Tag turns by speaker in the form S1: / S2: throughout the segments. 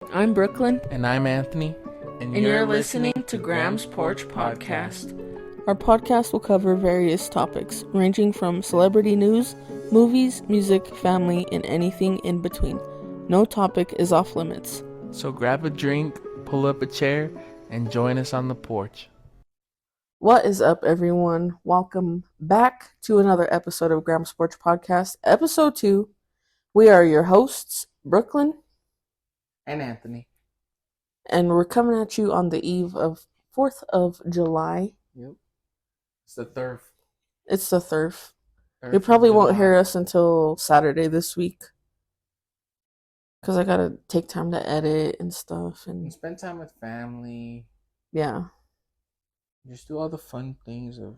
S1: I'm Brooklyn,
S2: And I'm Anthony,
S1: and you're listening to Graham's Porch Podcast. Our podcast will cover various topics, ranging from celebrity news, movies, music, family, and anything in between. No topic is off limits.
S2: So grab a drink, pull up a chair, and join us on the porch.
S1: What is up, everyone? Welcome back to another episode of Graham's Porch Podcast, episode 2. We are your hosts, Brooklyn,
S2: And Anthony.
S1: and we're coming at you on the eve of 4th of July.
S2: Yep. It's the third.
S1: It's the 3rd. You probably won't hear us until Saturday this week. Because I gotta take time to edit and stuff.
S2: And
S1: And
S2: spend time with family.
S1: yeah.
S2: Just do all the fun things of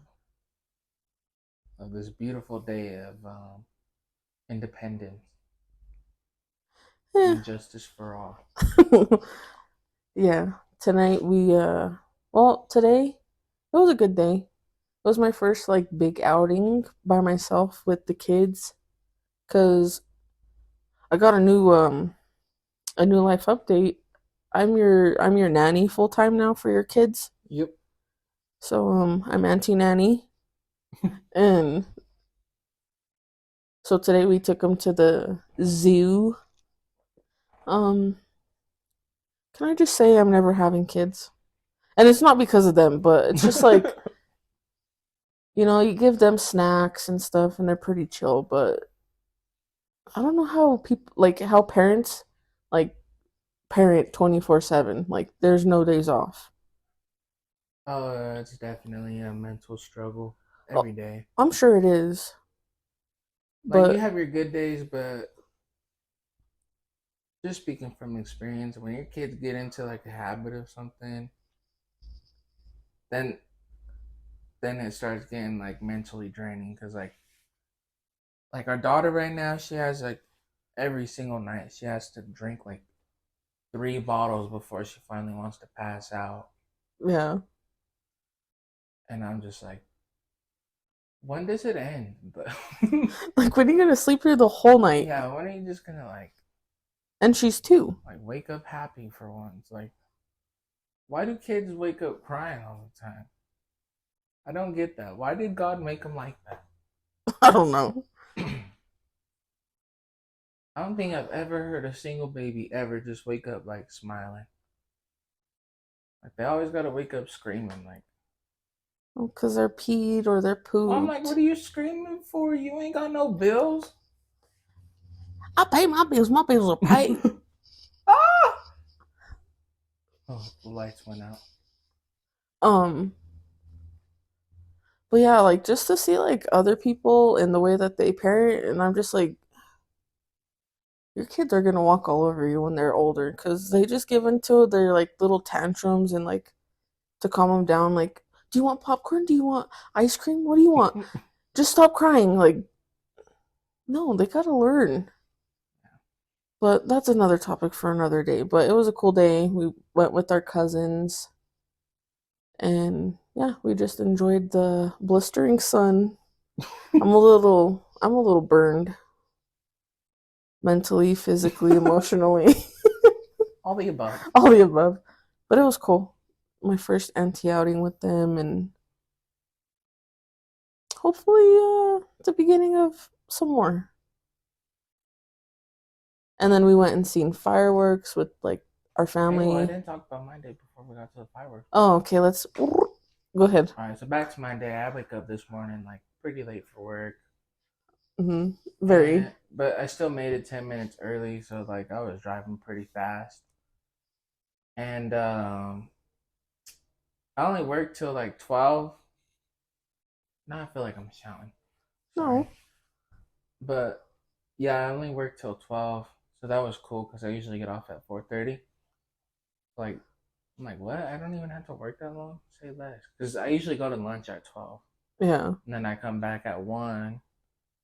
S2: this beautiful day of independence. And justice for all.
S1: Yeah. Tonight today, it was a good day. It was my first, big outing by myself with the kids. Because I got a new life update. I'm your nanny full time now for your kids.
S2: Yep.
S1: So I'm Auntie Nanny. And so today we took them to the zoo. Can I just say I'm never having kids? And it's not because of them, but it's just you give them snacks and stuff and they're pretty chill, but I don't know how people, how parents, parent 24/7. There's no days off.
S2: Oh, it's definitely a mental struggle every day.
S1: I'm sure it is.
S2: But you have your good days, but just speaking from experience, when your kids get into a habit of something, then it starts getting mentally draining. Because our daughter right now, she has every single night she has to drink 3 bottles before she finally wants to pass out.
S1: Yeah.
S2: And I'm just when does it end?
S1: When are you gonna sleep through the whole night?
S2: Yeah, when are you just gonna
S1: And she's 2.
S2: Wake up happy for once? Why do kids wake up crying all the time? I don't get that. Why did God make them like that?
S1: I don't know.
S2: I don't think I've ever heard a single baby ever just wake up smiling. They always gotta wake up screaming
S1: Because they're peed or they're pooped.
S2: I'm what are you screaming for? You ain't got no bills.
S1: I pay my bills. My bills are paid.
S2: Ah! Oh, the lights went out.
S1: But yeah, just to see other people and the way that they parent, and I'm just your kids are gonna walk all over you when they're older, because they just give into their little tantrums and to calm them down. Do you want popcorn? Do you want ice cream? What do you want? Just stop crying. No, they gotta learn. But that's another topic for another day. But it was a cool day. We went with our cousins. And yeah, we just enjoyed the blistering sun. I'm a little burned. Mentally, physically, emotionally.
S2: All the above.
S1: All the above. But it was cool. My first auntie outing with them, and hopefully the beginning of some more. And then we went and seen fireworks with our family.
S2: Hey, well, I didn't talk about my day before we got to the fireworks.
S1: Oh, okay, let's go ahead.
S2: Alright, so back to my day. I wake up this morning pretty late for work.
S1: Very.
S2: But I still made it 10 minutes early, so I was driving pretty fast. And I only worked till 12. Now I feel like I'm shouting.
S1: No.
S2: But yeah, I only worked till 12. So that was cool because I usually get off at 4:30. I'm what? I don't even have to work that long? Say less. Because I usually go to lunch at 12.
S1: Yeah.
S2: And then I come back at 1.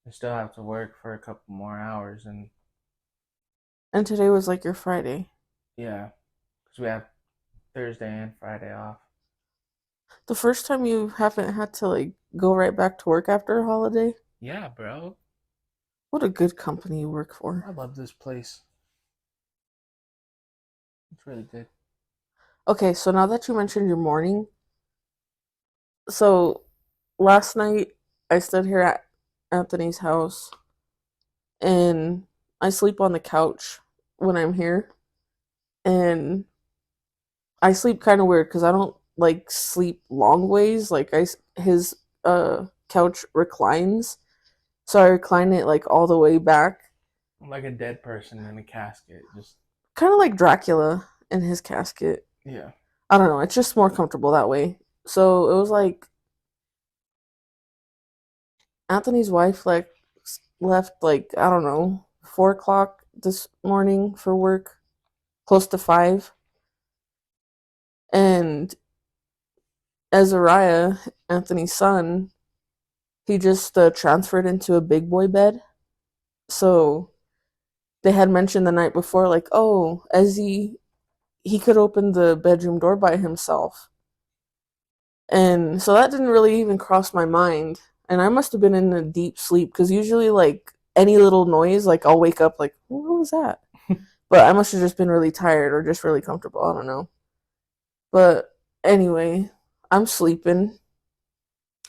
S2: I still have to work for a couple more hours. And
S1: today was your Friday.
S2: Yeah. Because we have Thursday and Friday off.
S1: The first time you haven't had to go right back to work after a holiday?
S2: Yeah, bro.
S1: What a good company you work for.
S2: I love this place. It's really good.
S1: Okay, so now that you mentioned your morning, so last night I stood here at Anthony's house and I sleep on the couch when I'm here. And I sleep kind of weird because I don't like sleep long ways. Like his couch reclines, so I recline it like all the way back,
S2: I'm like a dead person in a casket. Just
S1: kind of like Dracula in his casket.
S2: yeah.
S1: I don't know. It's just more comfortable that way. So it was like Anthony's wife like left like I don't know 4 o'clock this morning for work, close to 5, and Azariah, Anthony's son, he just transferred into a big boy bed. So they had mentioned the night before, like, oh, Ezzy, he could open the bedroom door by himself. And so that didn't really even cross my mind. And I must have been in a deep sleep because usually, like, any little noise, like, I'll wake up, like, what was that? But I must have just been really tired or just really comfortable. I don't know. But anyway, I'm sleeping.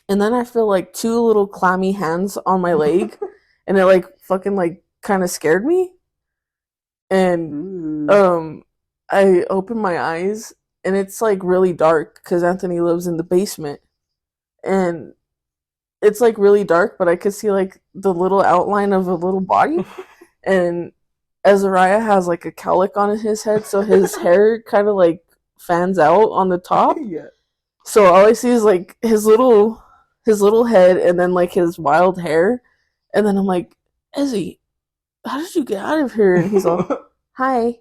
S1: And then I feel like two little clammy hands on my leg. And it, like, fucking, like, kind of scared me. And I open my eyes and it's like really dark because Anthony lives in the basement and it's like really dark, but I could see like the little outline of a little body. And Azariah has like a cowlick on his head, so his hair kind of like fans out on the top.
S2: Yeah.
S1: So all I see is like his little head and then like his wild hair. And then I'm like, Ezzy, how did you get out of here? And he's all, hi.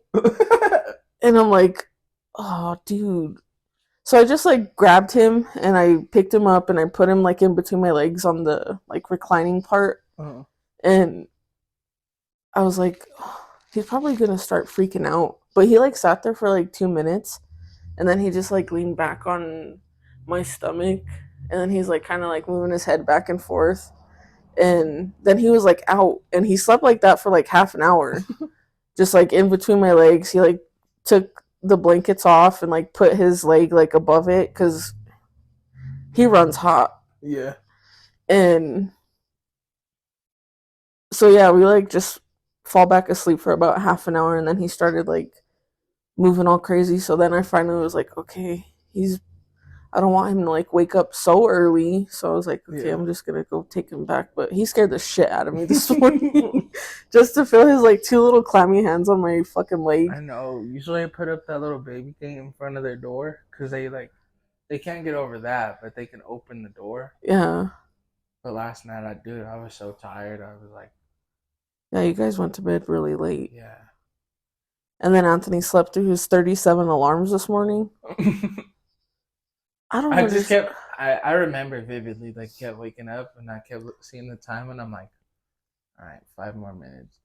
S1: And I'm like, oh, dude. So I just like grabbed him and I picked him up and I put him like in between my legs on the like reclining part.
S2: Uh-huh.
S1: And I was like, oh, he's probably gonna start freaking out. But he like sat there for like 2 minutes and then he just like leaned back on my stomach and then he's like kind of like moving his head back and forth. And then he was like out and he slept like that for like half an hour. Just like in between my legs. He like took the blankets off and like put his leg like above it because he runs hot.
S2: Yeah.
S1: And so yeah, we like just fall back asleep for about half an hour and then he started like moving all crazy. So then I finally was like, okay, I don't want him to like wake up so early. So I was like, okay,
S2: Yeah.
S1: I'm just gonna go take him back. But he scared the shit out of me this morning. Just to feel his like two little clammy hands on my fucking leg.
S2: I know. Usually I put up that little baby thing in front of their door because they can't get over that, but they can open the door.
S1: Yeah.
S2: But last night I was so tired. I was like,
S1: Yeah, you guys went to bed really late.
S2: yeah.
S1: And then Anthony slept through his 37 alarms this morning. I don't
S2: I just
S1: understand.
S2: kept. I remember vividly, like kept waking up and I kept seeing the time and I'm like, all right, 5 more minutes.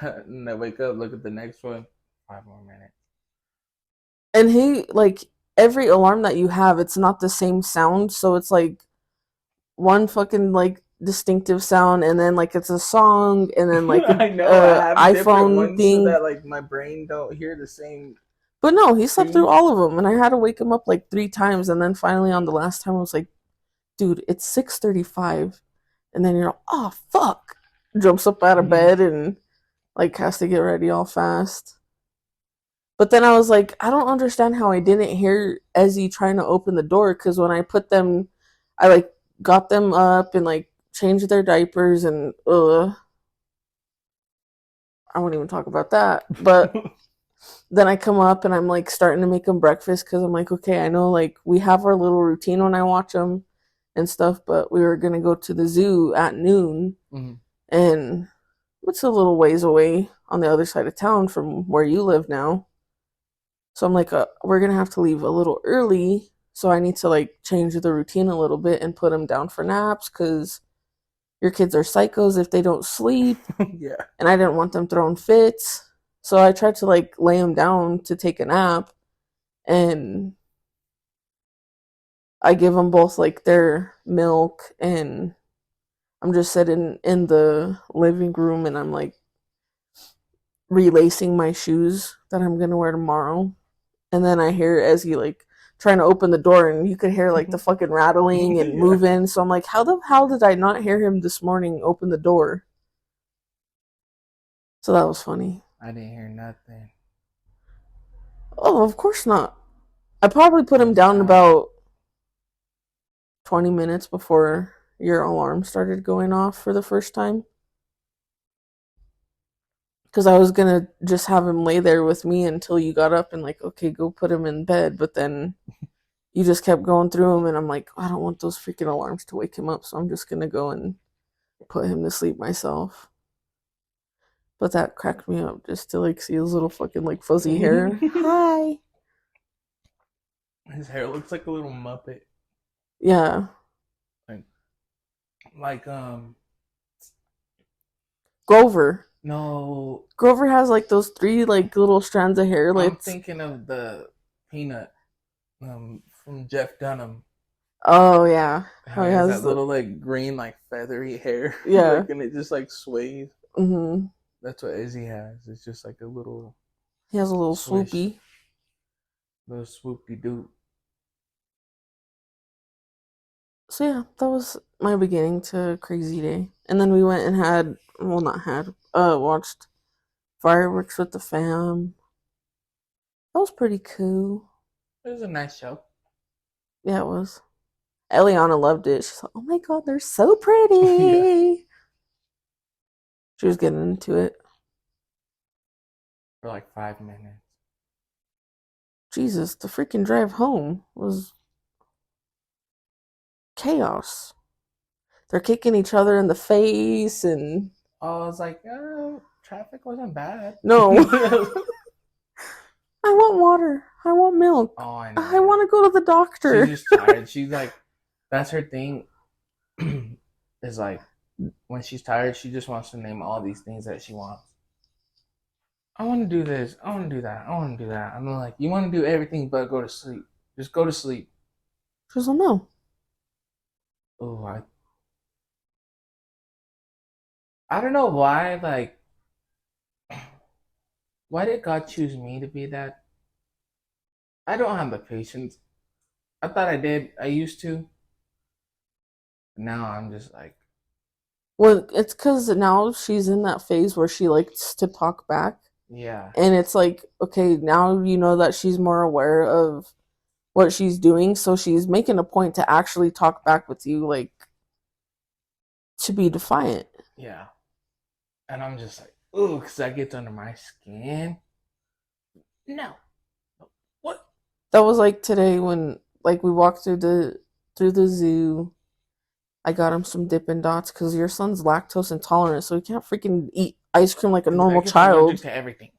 S2: And I wake up, look at the next one, 5 more minutes.
S1: And he, like, every alarm that you have, it's not the same sound. So it's like one fucking, like, distinctive sound, and then, like, it's a song, and then, like,
S2: I know I have different
S1: iPhone
S2: ones so
S1: thing.
S2: that like my brain don't hear the same
S1: But no, he slept through
S2: thing.
S1: all of them. And I had to wake him up, like, 3 times. And then finally, on the last time, I was like, dude, it's 6:35. And then you're like, oh, fuck. Jumps up out of
S2: Mm-hmm.
S1: bed and, like, has to get ready all fast. But then I was like, I don't understand how I didn't hear Ezzy trying to open the door because when I put them, I like got them up and like changed their diapers and I won't even talk about that. But then I come up and I'm like starting to make them breakfast because I'm like, okay, I know like we have our little routine when I watch them and stuff, but we were gonna go to the zoo at noon
S2: Mm-hmm.
S1: and it's a little ways away on the other side of town from where you live now. So I'm like, we're gonna have to leave a little early. So I need to like change the routine a little bit and put them down for naps because your kids are psychos if they don't sleep.
S2: Yeah.
S1: And I didn't want them throwing fits. So I tried to like lay them down to take a nap. And I give them both like their milk. And I'm just sitting in the living room and I'm like, relacing my shoes that I'm gonna wear tomorrow. And then I hear as he like trying to open the door, and you could hear like the fucking rattling and
S2: Yeah.
S1: moving. So I'm like, how the hell did I not hear him this morning open the door? So that was funny.
S2: I didn't hear nothing.
S1: Oh, of course not. I probably put
S2: I
S1: him
S2: was
S1: down
S2: out.
S1: about 20 minutes before your alarm started going off for the first time. Because I was gonna just have him lay there with me until you got up and like, okay, go put him in bed. But then you just kept going through him, and I'm like, I don't want those freaking alarms to wake him up, so I'm just gonna go and put him to sleep myself. But that cracked me up just to like see his little fucking like fuzzy hair. Hi.
S2: His hair looks like a little Muppet.
S1: Yeah.
S2: Like, like.
S1: Grover.
S2: No,
S1: Grover has like those three like little strands of hair. Like,
S2: I'm thinking of the Peanut from Jeff Dunham.
S1: oh yeah,
S2: How
S1: how he
S2: he has that
S1: has the
S2: little like green like feathery hair,
S1: yeah.
S2: like and it just like sways.
S1: Mm-hmm.
S2: That's what Izzy has. It's just like a little
S1: He has a little
S2: swish,
S1: swoopy.
S2: little swoopy doo.
S1: So yeah, that was my beginning to a crazy day. And then we went and had, well, not had, watched fireworks with the fam. That was pretty cool.
S2: It was a nice show.
S1: Yeah, it was. Eliana loved it. She's like, "Oh my god, they're so
S2: Yeah,
S1: pretty." She was getting into it.
S2: for like 5 minutes.
S1: Jesus, the freaking drive home was chaos. They're kicking each other in the face and
S2: Oh, I was like, traffic wasn't bad.
S1: no. I want water. I want milk.
S2: Oh, I
S1: I
S2: know.
S1: want to go to the
S2: She's
S1: doctor.
S2: just tired. She's like, that's her thing. Is like when she's tired, she just wants to name all these things that she wants. I want to do this. I want to do that. I want to do that. I'm like, you want to do everything but go to sleep. Just go to sleep.
S1: She was like, no.
S2: Oh, I don't know why. Like, why did God choose me to be that? I don't have the patience. I thought I did. I used to. Now I'm just like,
S1: Well, it's because now she's in that phase where she likes to talk back.
S2: yeah,
S1: And it's like, okay, now you know that she's more aware of what she's doing. So she's making a point to actually talk back with you, like, to be defiant.
S2: yeah. And I'm just like, ooh, because that gets under my skin. No. What?
S1: That was like today when, like, we walked through the zoo. I got him some Dippin' Dots because your son's lactose intolerant, so he can't freaking eat ice cream like a
S2: Because
S1: normal
S2: Beckett's allergic
S1: child.
S2: to everything.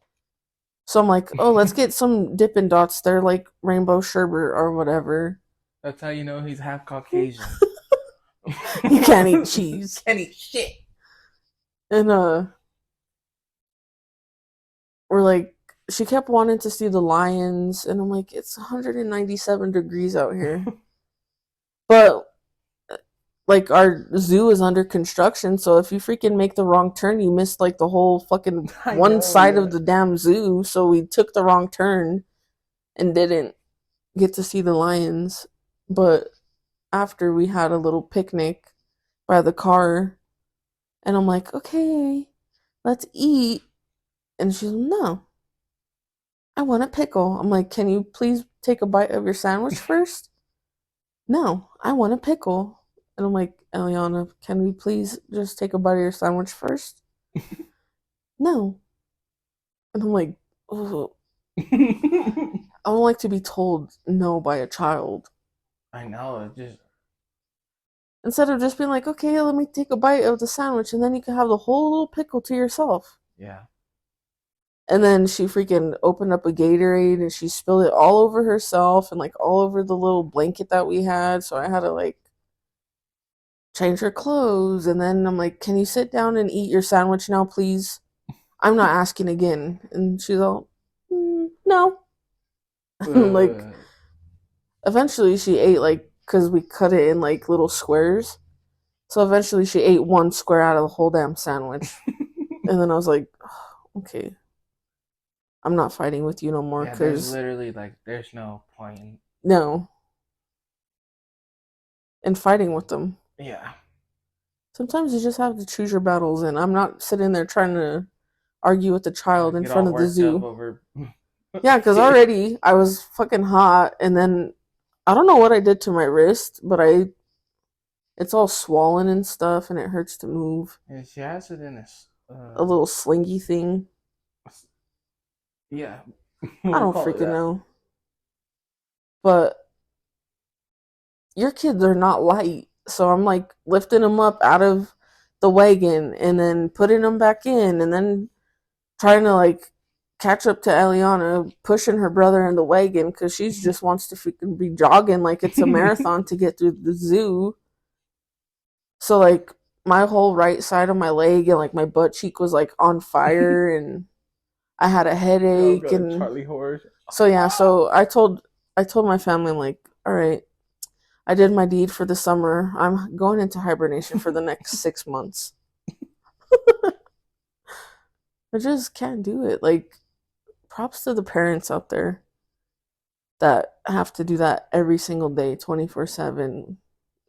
S1: So I'm like, oh, let's get some Dippin' Dots. They're like rainbow sherbet or whatever.
S2: That's how you know he's half Caucasian.
S1: You can't eat cheese.
S2: Can't eat shit.
S1: And we're like, she kept wanting to see the lions, and I'm like, it's 197 degrees out here. But like our zoo is under construction, so if you freaking make the wrong turn, you miss like the whole fucking
S2: I
S1: one
S2: know,
S1: side
S2: yeah.
S1: of the damn zoo. So we took the wrong turn and didn't get to see the lions. But after we had a little picnic by the car, and I'm like, okay, let's eat. And she's like, no, I want a pickle. I'm like, can you please take a bite of your sandwich first? No, I want a pickle. And I'm like, Eliana, can we please just take a bite of your sandwich first? No. And I'm like, oh, I don't like to be told no by a child.
S2: I know. It just
S1: Instead of just being like, okay, let me take a bite of the sandwich and then you can have the whole little pickle to yourself.
S2: yeah.
S1: And then she freaking opened up a Gatorade and she spilled it all over herself and like all over the little blanket that we had. So I had to like change her clothes. And then I'm like, can you sit down and eat your sandwich now, please? I'm not asking again. And she's all, no. Like,
S2: Uh,
S1: eventually she ate like, because we cut it in like little squares. So eventually she ate one square out of the whole damn sandwich. And then I was like, oh, okay. I'm not fighting with you no more
S2: Yeah, there's
S1: because
S2: literally like there's no point.
S1: no, in fighting with them.
S2: Yeah,
S1: Sometimes you just have to choose your battles, and I'm not sitting there trying to argue with the child in
S2: get
S1: front
S2: all
S1: of the
S2: worked up
S1: zoo.
S2: over
S1: Yeah, because
S2: kid.
S1: already I was fucking hot, and then I don't know what I did to my wrist, but it's all swollen and stuff, and it hurts to move.
S2: Yeah, she has it in this.
S1: A little slingy thing.
S2: Yeah,
S1: I
S2: we'll
S1: don't
S2: call it
S1: freaking
S2: that.
S1: know. But your kids are not light. So I'm like lifting them up out of the wagon and then putting them back in and then trying to like catch up to Eliana, pushing her brother in the wagon because she just wants to freaking be jogging like it's a marathon to get through the zoo. So like my whole right side of my leg and like my butt cheek was like on fire and I had a
S2: We all
S1: headache
S2: go to
S1: and
S2: Charlie Horse.
S1: so yeah, so I told my family I'm like, all right, I did my deed for the summer. I'm going into hibernation for the next 6 months. I just can't do it. Like, props to the parents out there that have to do that every single day, 24/7,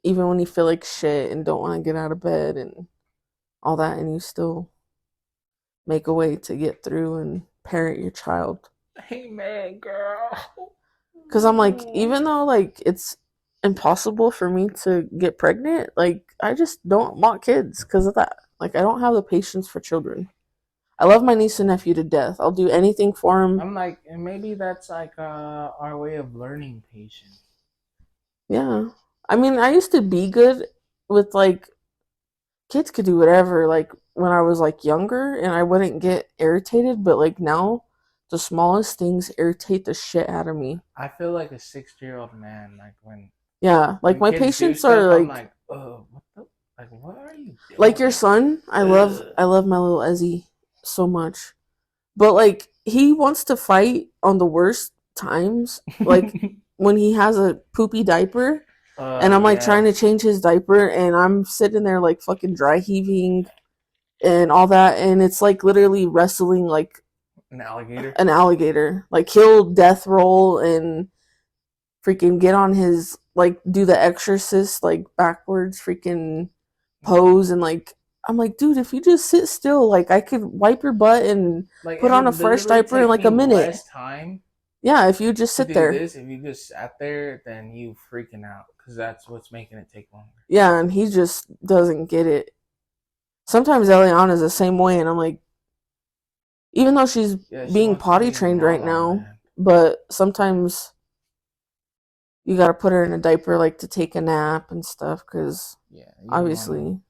S1: even when you feel like shit and don't want to get out of bed and all that, and you still make a way to get through and parent your child.
S2: Hey man, girl.
S1: Because I'm like, even though, like, it's impossible for me to get pregnant, like, I just don't want kids because of that. Like, I don't have the patience for children. I love my niece and nephew to death. I'll do anything for them.
S2: I'm like, and maybe that's like our way of learning patience.
S1: Yeah. I mean, I used to be good with like kids could do whatever like when I was like younger and I wouldn't get irritated, but like now the smallest things irritate the shit out of me.
S2: I feel like a 6-year-old man. Like
S1: Yeah, like
S2: when
S1: my
S2: kids do
S1: patients are
S2: stuff, I'm
S1: like
S2: like, what the, like what are you
S1: your
S2: doing?
S1: son. I love
S2: Ugh.
S1: I love my little Ezzy so much. But like he wants to fight on the worst times. Like when he has a poopy diaper and I'm like trying
S2: Yeah,
S1: to change his diaper and I'm sitting there like fucking dry heaving and all that and it's like literally wrestling like
S2: an alligator.
S1: an alligator. Like he'll death roll and freaking get on his like do the exorcist like backwards freaking pose and like I'm like, dude, if you just sit still, like I could wipe your butt and
S2: Like
S1: put
S2: it
S1: on
S2: would
S1: a fresh
S2: literally
S1: diaper in
S2: take
S1: like a
S2: me
S1: minute.
S2: less time
S1: Yeah, if you just
S2: to
S1: sit
S2: do
S1: there.
S2: this if you just sat there than you freaking out because that's what's making it take longer.
S1: Yeah, and he just doesn't get it. Sometimes Eliana's the same way, and I'm like, even though she's
S2: Yeah, she
S1: being
S2: wants to
S1: potty
S2: be in
S1: trained
S2: La
S1: right
S2: La
S1: now,
S2: Land.
S1: but sometimes you gotta put her in a diaper like to take a nap and stuff, because
S2: Yeah, you don't want
S1: obviously.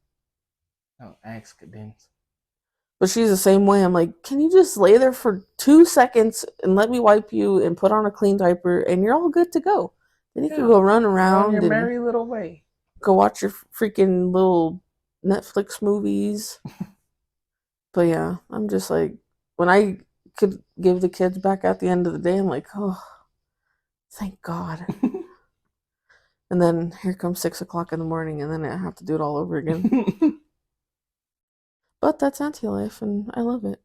S2: no accidents.
S1: But she's the same way. I'm like, can you just lay there for 2 seconds and let me wipe you and put on a clean diaper and you're all good to go. Then you can
S2: Yeah,
S1: go run
S2: go on your
S1: around and
S2: merry little way.
S1: go watch your freaking little Netflix movies. But yeah, I'm just like, when I could give the kids back at the end of the day, I'm like, oh, thank God. And then here comes 6 o'clock in the morning, and then I have to do it all over again. But that's anti life, and I love it.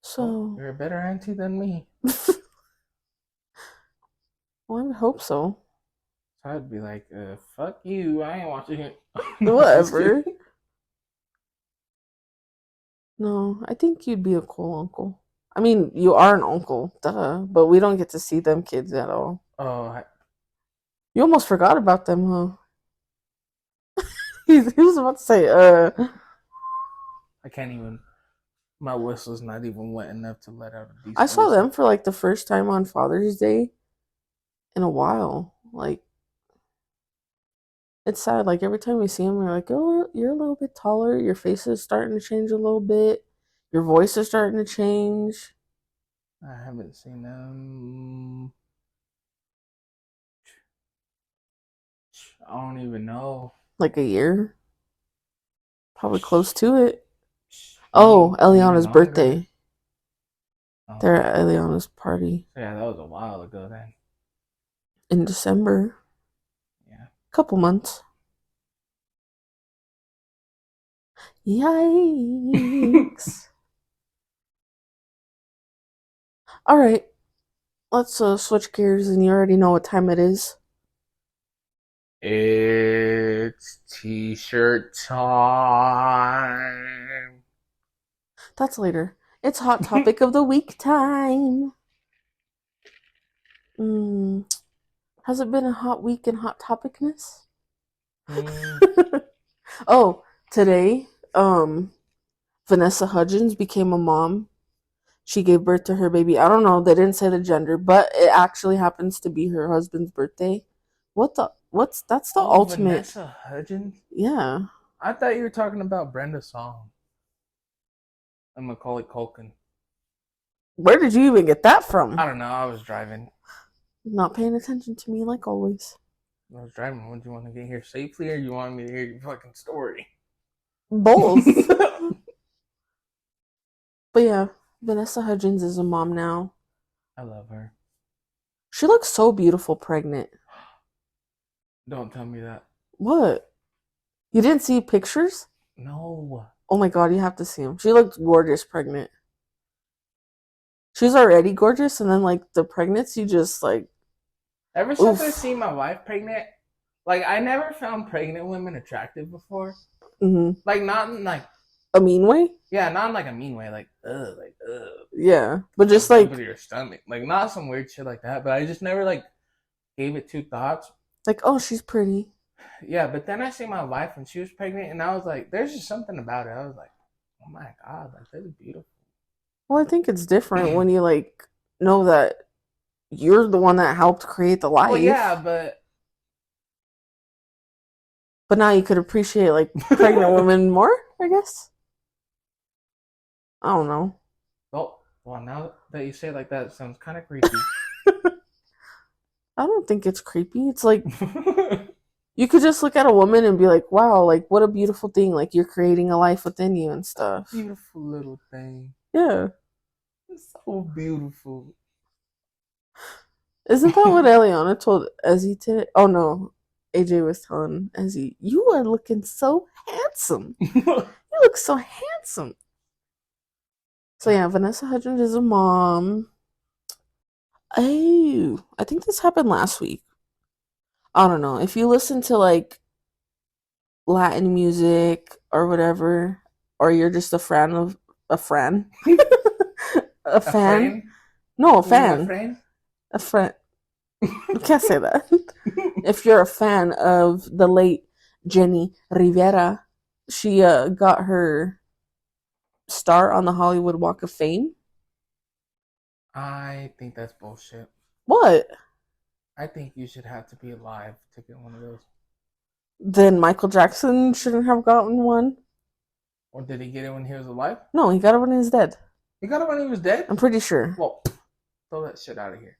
S2: Well,
S1: So,
S2: you're a better auntie than me.
S1: well, I would hope so.
S2: So I'd be like, fuck you, I ain't watching it. No, just
S1: Whatever.
S2: kidding.
S1: No, I think you'd be a cool uncle. I mean, you are an uncle, duh, but we don't get to see them kids at all.
S2: Oh,
S1: You almost forgot about them, huh? He was about to say,
S2: I can't even. My whistle's not even wet enough to let out a
S1: I
S2: decent
S1: saw
S2: whistle.
S1: them for like the first time on Father's Day in a while. Like, it's sad. Like, every time we see them, we're like, oh, you're a little bit taller. Your face is starting to change a little bit. Your voice is starting to change.
S2: I haven't seen them. I don't even know.
S1: Like a year. Probably close to it. Oh,
S2: Maybe
S1: Eliana's
S2: longer.
S1: birthday.
S2: Oh,
S1: They're at Eliana's party
S2: yeah, that was a while ago then.
S1: in December.
S2: Yeah.
S1: Couple months. Yikes. All right, let's switch gears, and you already know what time it is.
S2: It's t-shirt time.
S1: That's later. It's hot topic of the week time. Mm, has it been a hot week in hot topicness?
S2: Hmm.
S1: Oh, today, Vanessa Hudgens became a mom. She gave birth to her baby. I don't know, they didn't say the gender, but it actually happens to be her husband's birthday. What's that's the
S2: Oh,
S1: ultimate.
S2: Vanessa Hudgens?
S1: Yeah.
S2: I thought you were talking about Brenda Song and Macaulay Culkin.
S1: Where did you even get that
S2: I
S1: from?
S2: don't know. I was driving.
S1: Not paying attention to me like always.
S2: I was driving. Would you want to get here safely, or you want me to hear your fucking story?
S1: Both.
S2: I
S1: But yeah, Vanessa Hudgens is a mom now.
S2: love her.
S1: She looks so beautiful pregnant.
S2: Don't tell me that.
S1: What? You didn't see pictures?
S2: No.
S1: Oh my god, you have to see them. She looked gorgeous pregnant. She's already gorgeous, and then like the pregnancy just like
S2: Ever since I
S1: oof.
S2: seen my wife pregnant, like I never found pregnant women attractive before.
S1: Hmm.
S2: Like not in like
S1: A mean way?
S2: yeah, not in like a mean way, like
S1: Yeah, but
S2: like
S1: just
S2: jump into
S1: like
S2: your stomach, like not some weird shit like that. But I just never like gave it two thoughts.
S1: oh, she's pretty.
S2: Yeah, but then I seen my wife when she was pregnant, and I was like, there's just something about it. I was like, oh my god, like that's beautiful.
S1: Well, I think it's different when you like know that you're the one that helped create the
S2: Well, yeah,
S1: life.
S2: but
S1: But now you could appreciate like pregnant women more, I guess. I don't know.
S2: well, now that you say it like that, it sounds kind of creepy.
S1: I don't think it's creepy. It's like you could just look at a woman and be like, wow, like what a beautiful thing. Like you're creating a life within you and stuff.
S2: Beautiful little thing.
S1: Yeah.
S2: It's so beautiful.
S1: Isn't that what Eliana told Ezzy today? Oh no. AJ was telling Ezzy, you are looking so handsome. You look so handsome. So yeah, Vanessa Hudgens is a mom. Oh, I think this happened last week. I don't know. If you listen to like Latin music or whatever, or you're just a fan, a
S2: A
S1: fan.
S2: friend?
S1: No, a
S2: You mean a
S1: fan.
S2: friend?
S1: A friend. You can't say that. If you're a fan of the late Jenny Rivera, she got her start on the Hollywood Walk of Fame.
S2: I think that's bullshit.
S1: What?
S2: I think you should have to be alive to get one of those.
S1: Then Michael Jackson shouldn't have gotten one.
S2: Or did he get it when he was alive?
S1: No, he got it when he's dead.
S2: He got it when he was dead?
S1: I'm pretty sure.
S2: Well, throw that shit out of here.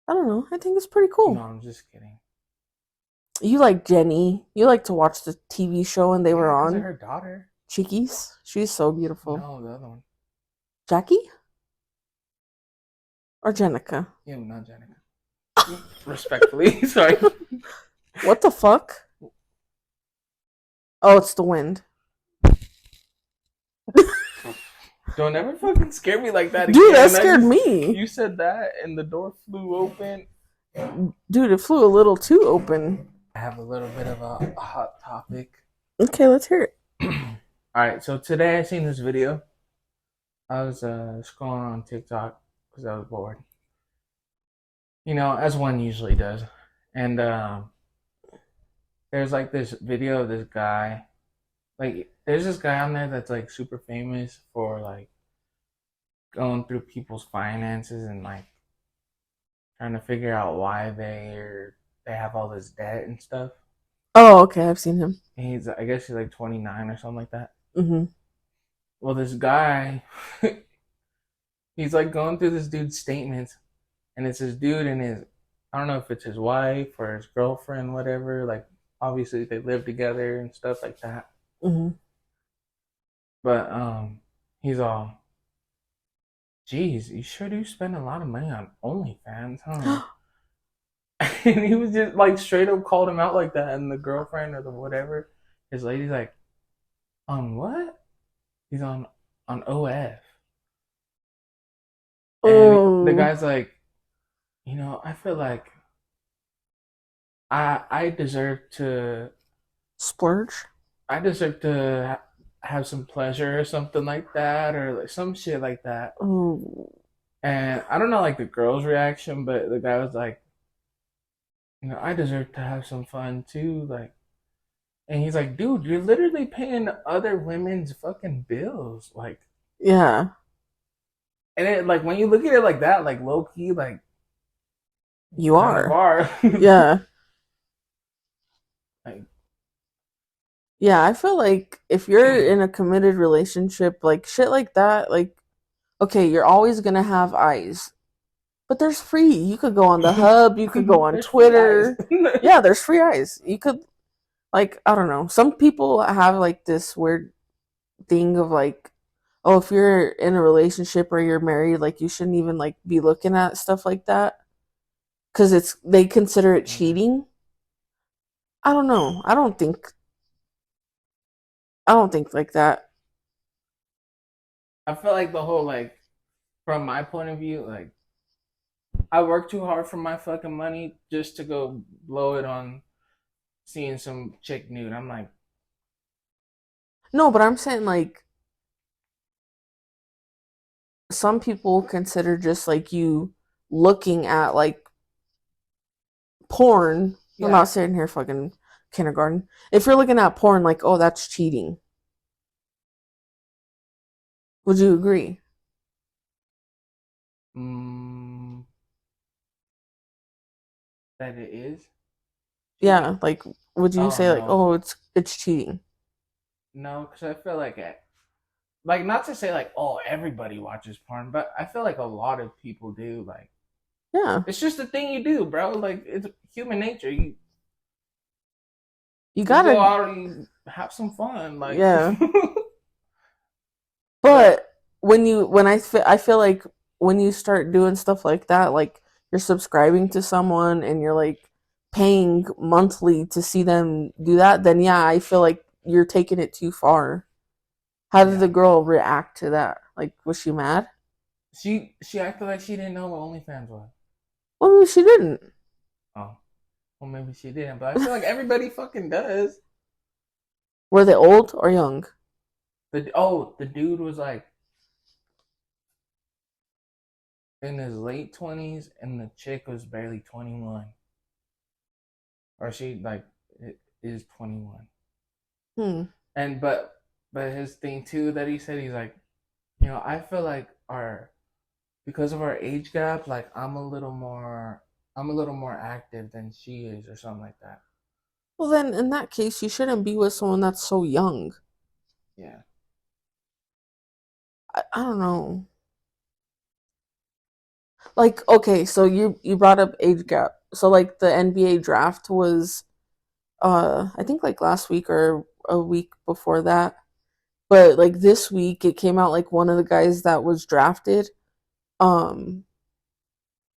S1: I don't know. I think it's pretty
S2: No,
S1: cool.
S2: I'm just kidding.
S1: You like Jenny. You like to watch the TV show when they were
S2: Yeah, because of
S1: on.
S2: her daughter.
S1: Cheekies. She's so beautiful.
S2: No, the other one.
S1: Jackie? Or Jenica?
S2: Yeah, not Janica. Respectfully, sorry.
S1: What the fuck? Oh, it's the wind.
S2: Don't ever fucking scare me like that
S1: Dude, that
S2: again.
S1: scared me.
S2: You said that, and the door flew open.
S1: Dude, it flew a little too open.
S2: I have a little bit of a hot topic.
S1: Okay, let's hear it.
S2: Alright, so today I seen this video. I was scrolling on TikTok because I was bored. You know, as one usually does. And there's like this video of this guy. Like, there's this guy on there that's like super famous for like going through people's finances and like trying to figure out why they have all this debt and stuff.
S1: Oh, okay, I've seen him.
S2: And I guess he's like 29 or something like that.
S1: Mm-hmm.
S2: Well, this guy, he's like going through this dude's statements, and it's this dude and his, I don't know if it's his wife or his girlfriend, whatever. Like, obviously they live together and stuff like that.
S1: Mm-hmm.
S2: But he's all, geez, you sure do spend a lot of money on OnlyFans, huh? And he was just like straight up called him out like that, and the girlfriend or the whatever, his lady's like, on what? He's on OF. And the
S1: Oh,
S2: guy's like, I feel like I deserve to
S1: splurge.
S2: have some pleasure or something like that, or like some shit like that.
S1: Oh,
S2: And I don't know like the girl's reaction, but the guy was like, I deserve to have some fun too, like. And he's like, dude, you're literally paying other women's fucking bills, like.
S1: yeah,
S2: And it like when you look at it like that, like low key, like you
S1: you
S2: kind of
S1: are.
S2: are.
S1: Yeah,
S2: Like,
S1: yeah. I feel like if you're in a committed relationship, like shit like that, like okay, you're always gonna have eyes, but there's free. You could go on the hub. You could go on
S2: there's free eyes.
S1: Twitter. Yeah, there's free eyes. You could like I don't know. Some people have like this weird thing of like, oh, if you're in a relationship or you're married, like you shouldn't even like be looking at stuff like that because it's they consider it
S2: Yeah.
S1: cheating. I don't know. I don't think like that.
S2: I feel like the whole like from my point of view, like I work too hard for my fucking money just to go blow it on seeing some chick nude. I'm like,
S1: No, but I'm saying like some people consider just like you looking at like porn. I'm not
S2: yeah,
S1: sitting here fucking kindergarten. If you're looking at porn, like, oh, that's cheating. Would you agree?
S2: mm, that it is cheating.
S1: Yeah, like, would you
S2: Oh
S1: say like,
S2: no,
S1: oh, it's cheating?
S2: no, because I feel like like not to say like oh everybody watches porn, but I feel like a lot of people do. Like
S1: Yeah,
S2: it's just a thing you do, bro. Like it's human nature.
S1: you
S2: You go
S1: gotta,
S2: out and you have some fun, like.
S1: yeah.
S2: But
S1: But I feel like when you start doing stuff like that, like you're subscribing to someone and you're like paying monthly to see them do that, then yeah, I feel like you're taking it too far. How did the
S2: yeah,
S1: girl react to that? Like, was she mad?
S2: she acted like she didn't know what OnlyFans was.
S1: Well, maybe she didn't.
S2: Oh, well maybe she didn't, but I feel like everybody fucking does.
S1: Were they old or young?
S2: The dude was like in his late 20s, and the chick was barely 21, or she like is 21.
S1: Hmm.
S2: And but his thing too that he said, he's like, I feel like our because of our age gap, like I'm a little more active than she is, or something like that.
S1: Well, then in that case, you shouldn't be with someone that's so young.
S2: Yeah.
S1: I don't know. Like, okay, so you brought up age gap. So like the NBA draft was I think like last week or a week before that. But like this week it came out like one of the guys that was drafted, um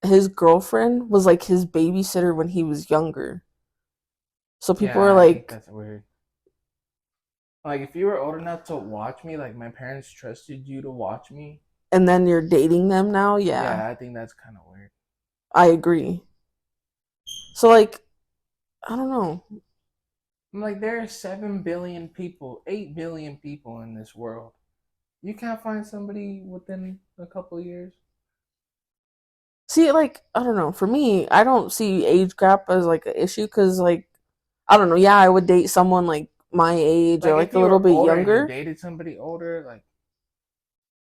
S1: his girlfriend was like his babysitter when he was younger. So people were
S2: Yeah, I think
S1: like
S2: that's weird. Like if you were old enough to watch me, like my parents trusted you to watch me.
S1: and then you're dating them now? Yeah.
S2: Yeah, I think that's kind of weird.
S1: I agree. So like I don't know.
S2: I'm like, there are 7 billion people, 8 billion people in this world. You can't find somebody within a couple of years.
S1: See, like I don't know. For me, I don't see age gap as like an issue because like I don't know. Yeah, I would date someone like my age or
S2: Like if
S1: like a
S2: you
S1: little
S2: were
S1: bit
S2: older and you
S1: younger.
S2: dated somebody older, like,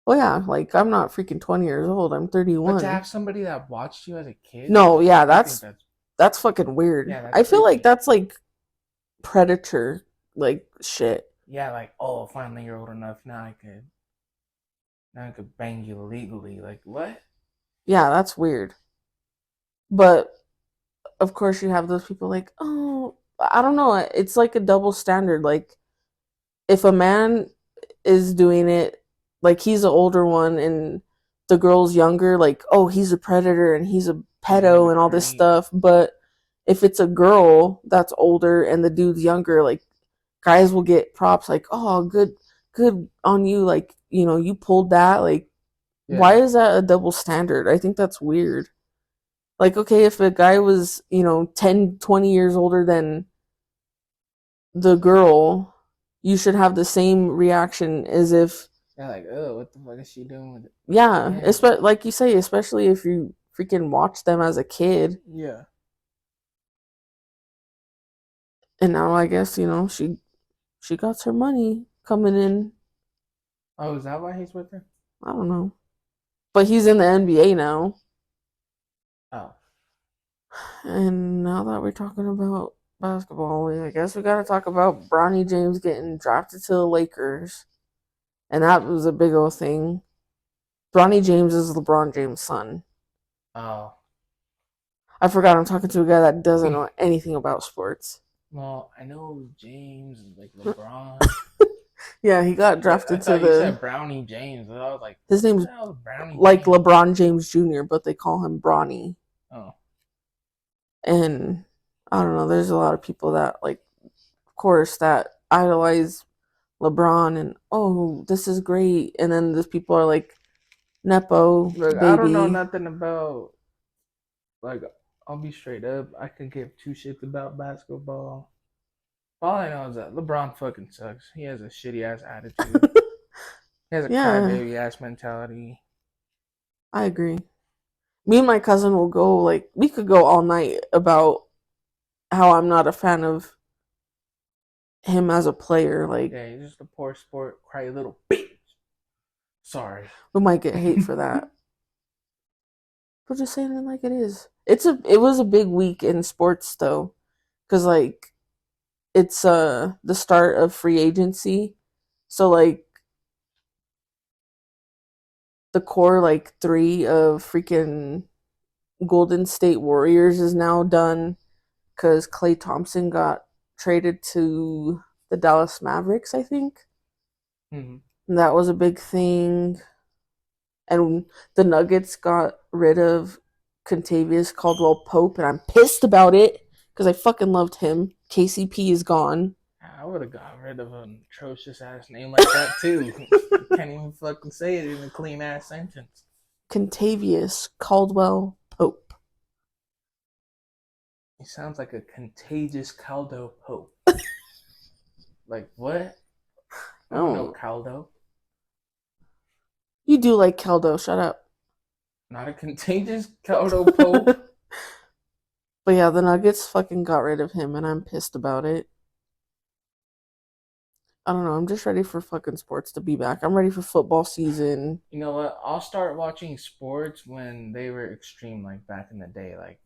S1: Well, yeah, like I'm not freaking 20 years old. I'm
S2: but to
S1: 31.
S2: have somebody that watched you as a kid,
S1: No, yeah,
S2: I think
S1: that's fucking weird.
S2: yeah, that's
S1: I feel like
S2: creepy.
S1: that's like predator like shit.
S2: Yeah, like, oh, finally you're old enough. Now I could bang you legally. Like, what?
S1: Yeah, that's weird. But of course you have those people like, "Oh, I don't know. It's like a double standard. Like if a man is doing it, like he's the older one and the girl's younger, like, oh, he's a predator and he's a
S2: Yeah, he's
S1: pedo
S2: a
S1: and all this
S2: creep.
S1: stuff. But if it's a girl that's older and the dude's younger, like guys will get props like, oh, good on you, like, you pulled that, like Why
S2: Yeah.
S1: is that a double standard? I think that's weird. Like, okay, if a guy was, 10, 20 years older than the girl, you should have the same reaction as if,
S2: They're like, oh, what the fuck is she doing with it?
S1: yeah,
S2: Yeah.
S1: like you say, especially if you freaking watch them as a kid.
S2: Yeah.
S1: And now I guess, she got her money coming in.
S2: Oh, is that why he's with her?
S1: I don't know. But he's in the NBA now.
S2: Oh.
S1: And now that we're talking about basketball, I guess we got to talk about Bronny James getting drafted to the Lakers. And that was a big old thing. Bronny James is LeBron James' son.
S2: Oh.
S1: I forgot I'm talking to a guy that doesn't know anything about sports.
S2: Well, I know James is like LeBron,
S1: Yeah, he got
S2: but I
S1: drafted to
S2: thought you
S1: the.
S2: said Brownie James. And I was like,
S1: His
S2: who
S1: name's
S2: the hell is Brownie
S1: like
S2: James?
S1: LeBron James Jr., but they call him Bronny.
S2: Oh.
S1: And I don't know, there's a lot of people that, like, of course, that idolize LeBron and, oh, this is great. And then these people are like, Nepo,
S2: Look, I don't know
S1: baby.
S2: nothing about, like, I'll be straight up. I could give two shits about basketball. All I know is that LeBron fucking sucks. He has a shitty ass attitude. He has a
S1: Yeah,
S2: crybaby ass mentality.
S1: I agree. Me and my cousin will go, like, we could go all night about how I'm not a fan of him as a player. Like,
S2: Yeah, he's just a poor sport, cry little bitch. Sorry.
S1: we might get hate for that. But just saying it like it is. It was a big week in sports though, because like it's the start of free agency, so like the core like three of freaking Golden State Warriors is now done because Klay Thompson got traded to the Dallas Mavericks, I think.
S2: Mm-hmm.
S1: And that was a big thing. And the Nuggets got rid of Contavious Caldwell Pope, and I'm pissed about it because I fucking loved him. KCP is gone.
S2: I would have got rid of an atrocious ass name like that too. Can't even fucking say it in a clean ass sentence.
S1: Contavious Caldwell Pope.
S2: He sounds like a contagious caldo pope. Like what? I don't know
S1: Oh,
S2: caldo.
S1: you do like Caldo? Shut up.
S2: Not a contagious caldo pope.
S1: But yeah, the Nuggets fucking got rid of him, and I'm pissed about it. I don't know. I'm just ready for fucking sports to be back. I'm ready for football season.
S2: You know what? I'll start watching sports when they were extreme, like back in the day, like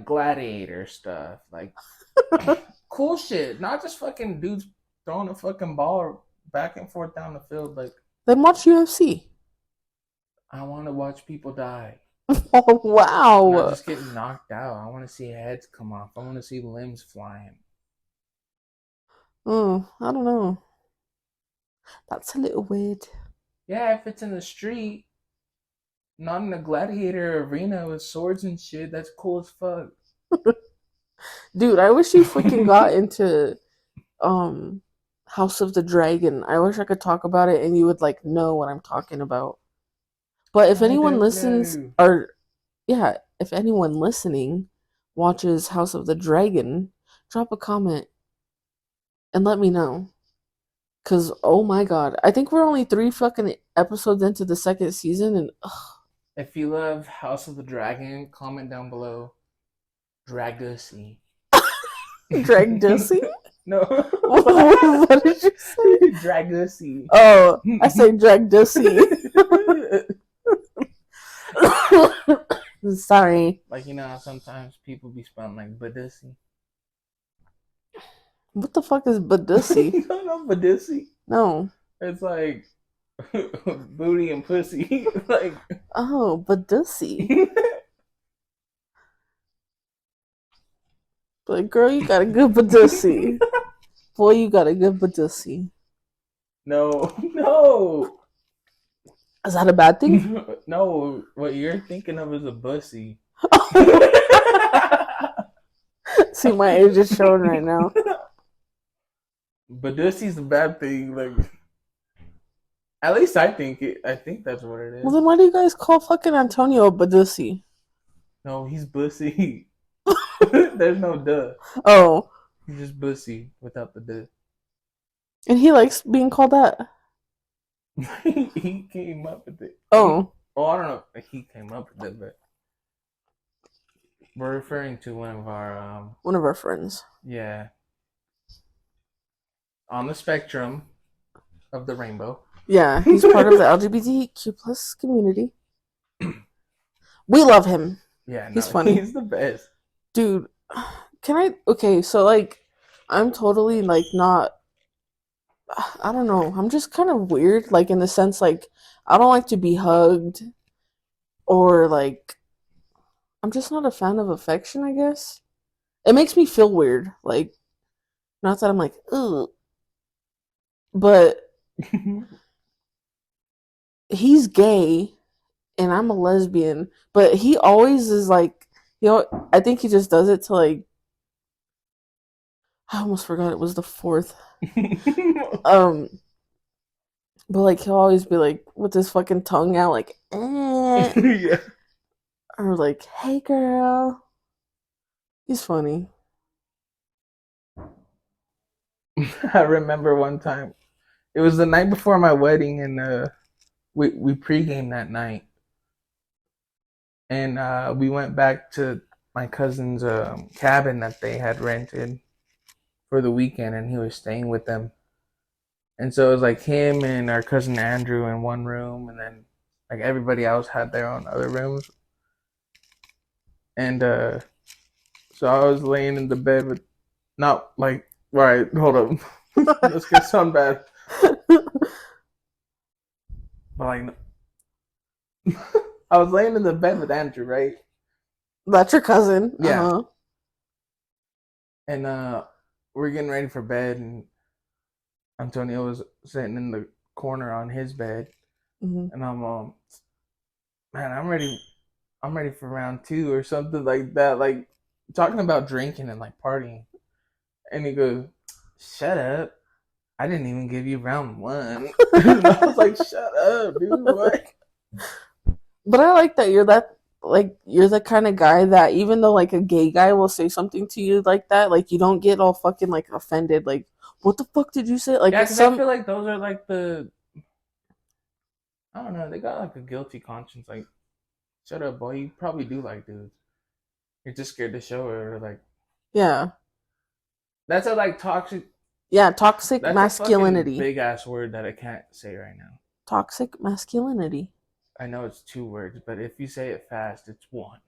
S2: gladiator stuff, like cool shit. Not just fucking dudes throwing a fucking ball back and forth down the field. Like
S1: Then watch UFC.
S2: I want to watch people die,
S1: Oh
S2: not
S1: wow.
S2: just getting knocked out. I want to see heads come off. I want to see limbs flying.
S1: Oh, I don't know. That's a little weird.
S2: Yeah, if it's in the street, not in a gladiator arena with swords and shit, that's cool as fuck.
S1: Dude, I wish you freaking got into um House of the Dragon. I wish I could talk about it and you would like know what I'm talking about. But if
S2: I
S1: anyone
S2: don't
S1: listens
S2: know.
S1: or yeah, if anyone listening watches House of the Dragon, drop a comment and let me know. Cause oh my god, I think we're only 3 fucking episodes into the second season, and
S2: If you love House of the Dragon, comment down below. Dragussy.
S1: Drag Dussy.
S2: No.
S1: What did you say?
S2: Dragussy.
S1: Oh, I say Drag Dussy. Sorry.
S2: Like, you know how sometimes people be spelling like Badussy?
S1: What the fuck is Badussy?
S2: You don't know Badussy?
S1: No.
S2: It's like booty and pussy. Like,
S1: Oh, Badussy. Like, girl, you got a good Badussy. Boy, you got a good Badussy.
S2: no, no.
S1: Is that a bad thing?
S2: No, what you're thinking of is a bussy.
S1: See, my age is showing right now.
S2: Badussy's a bad thing. Like, At least I think it. I think that's what it
S1: Well,
S2: is.
S1: then why do you guys call fucking Antonio Badussi?
S2: No, he's bussy. There's no duh.
S1: Oh,
S2: He's just bussy without the duh.
S1: and he likes being called that.
S2: He came up with it.
S1: Oh,
S2: Oh, I don't know if he came up with it, but we're referring to one of our
S1: one of our friends.
S2: yeah, on the spectrum of the rainbow.
S1: Yeah, he's part of the LGBTQ plus community. We love him.
S2: Yeah,
S1: He's
S2: no,
S1: funny.
S2: he's the best.
S1: Dude, can I? Okay, so like, I'm totally like not. I don't know. I'm just kind of weird, like in the sense like I don't like to be hugged or like I'm just not a fan of affection. I guess it makes me feel weird. Like, not that I'm like, ugh, but he's gay and I'm a lesbian, but he always is like, I think he just does it to like. I almost forgot it was the fourth. Um, but like he'll always be like with his fucking tongue out, like,
S2: Yeah.
S1: or like, hey girl. He's funny.
S2: I remember one time. It was the night before my wedding, and we pregame that night, and we went back to my cousin's cabin that they had rented for the weekend, and he was staying with them. And so it was like him and our cousin Andrew in one room, and then like everybody else had their own other rooms. And so I was laying in the bed with not like right. Hold up, this gonna sound bad, but like I was laying in the bed with Andrew, right?
S1: That's your cousin. Uh
S2: Yeah,
S1: huh.
S2: and we're getting ready for bed, and Antonio was sitting in the corner on his bed,
S1: Hmm.
S2: and I'm man, I'm ready. I'm ready for round two or something like that. Like talking about drinking and like partying. And he goes, "Shut up! I didn't even give you round one." And I was like, "Shut up, dude! What?"
S1: But I like that you're the kind of guy that even though like a gay guy will say something to you like that, like you don't get all fucking like offended. Like, what the fuck did you say? Like,
S2: Yeah,
S1: it's
S2: because I
S1: some
S2: feel like those are like the I don't know. They got like a guilty conscience. Like, shut up, boy. You probably do like dudes. You're just scared to show it. Or like
S1: yeah,
S2: that's a like toxic.
S1: yeah, toxic
S2: That's a fucking
S1: masculinity,
S2: big ass word that I can't say right now.
S1: toxic masculinity.
S2: I know it's two words, but if you say it fast, it's one.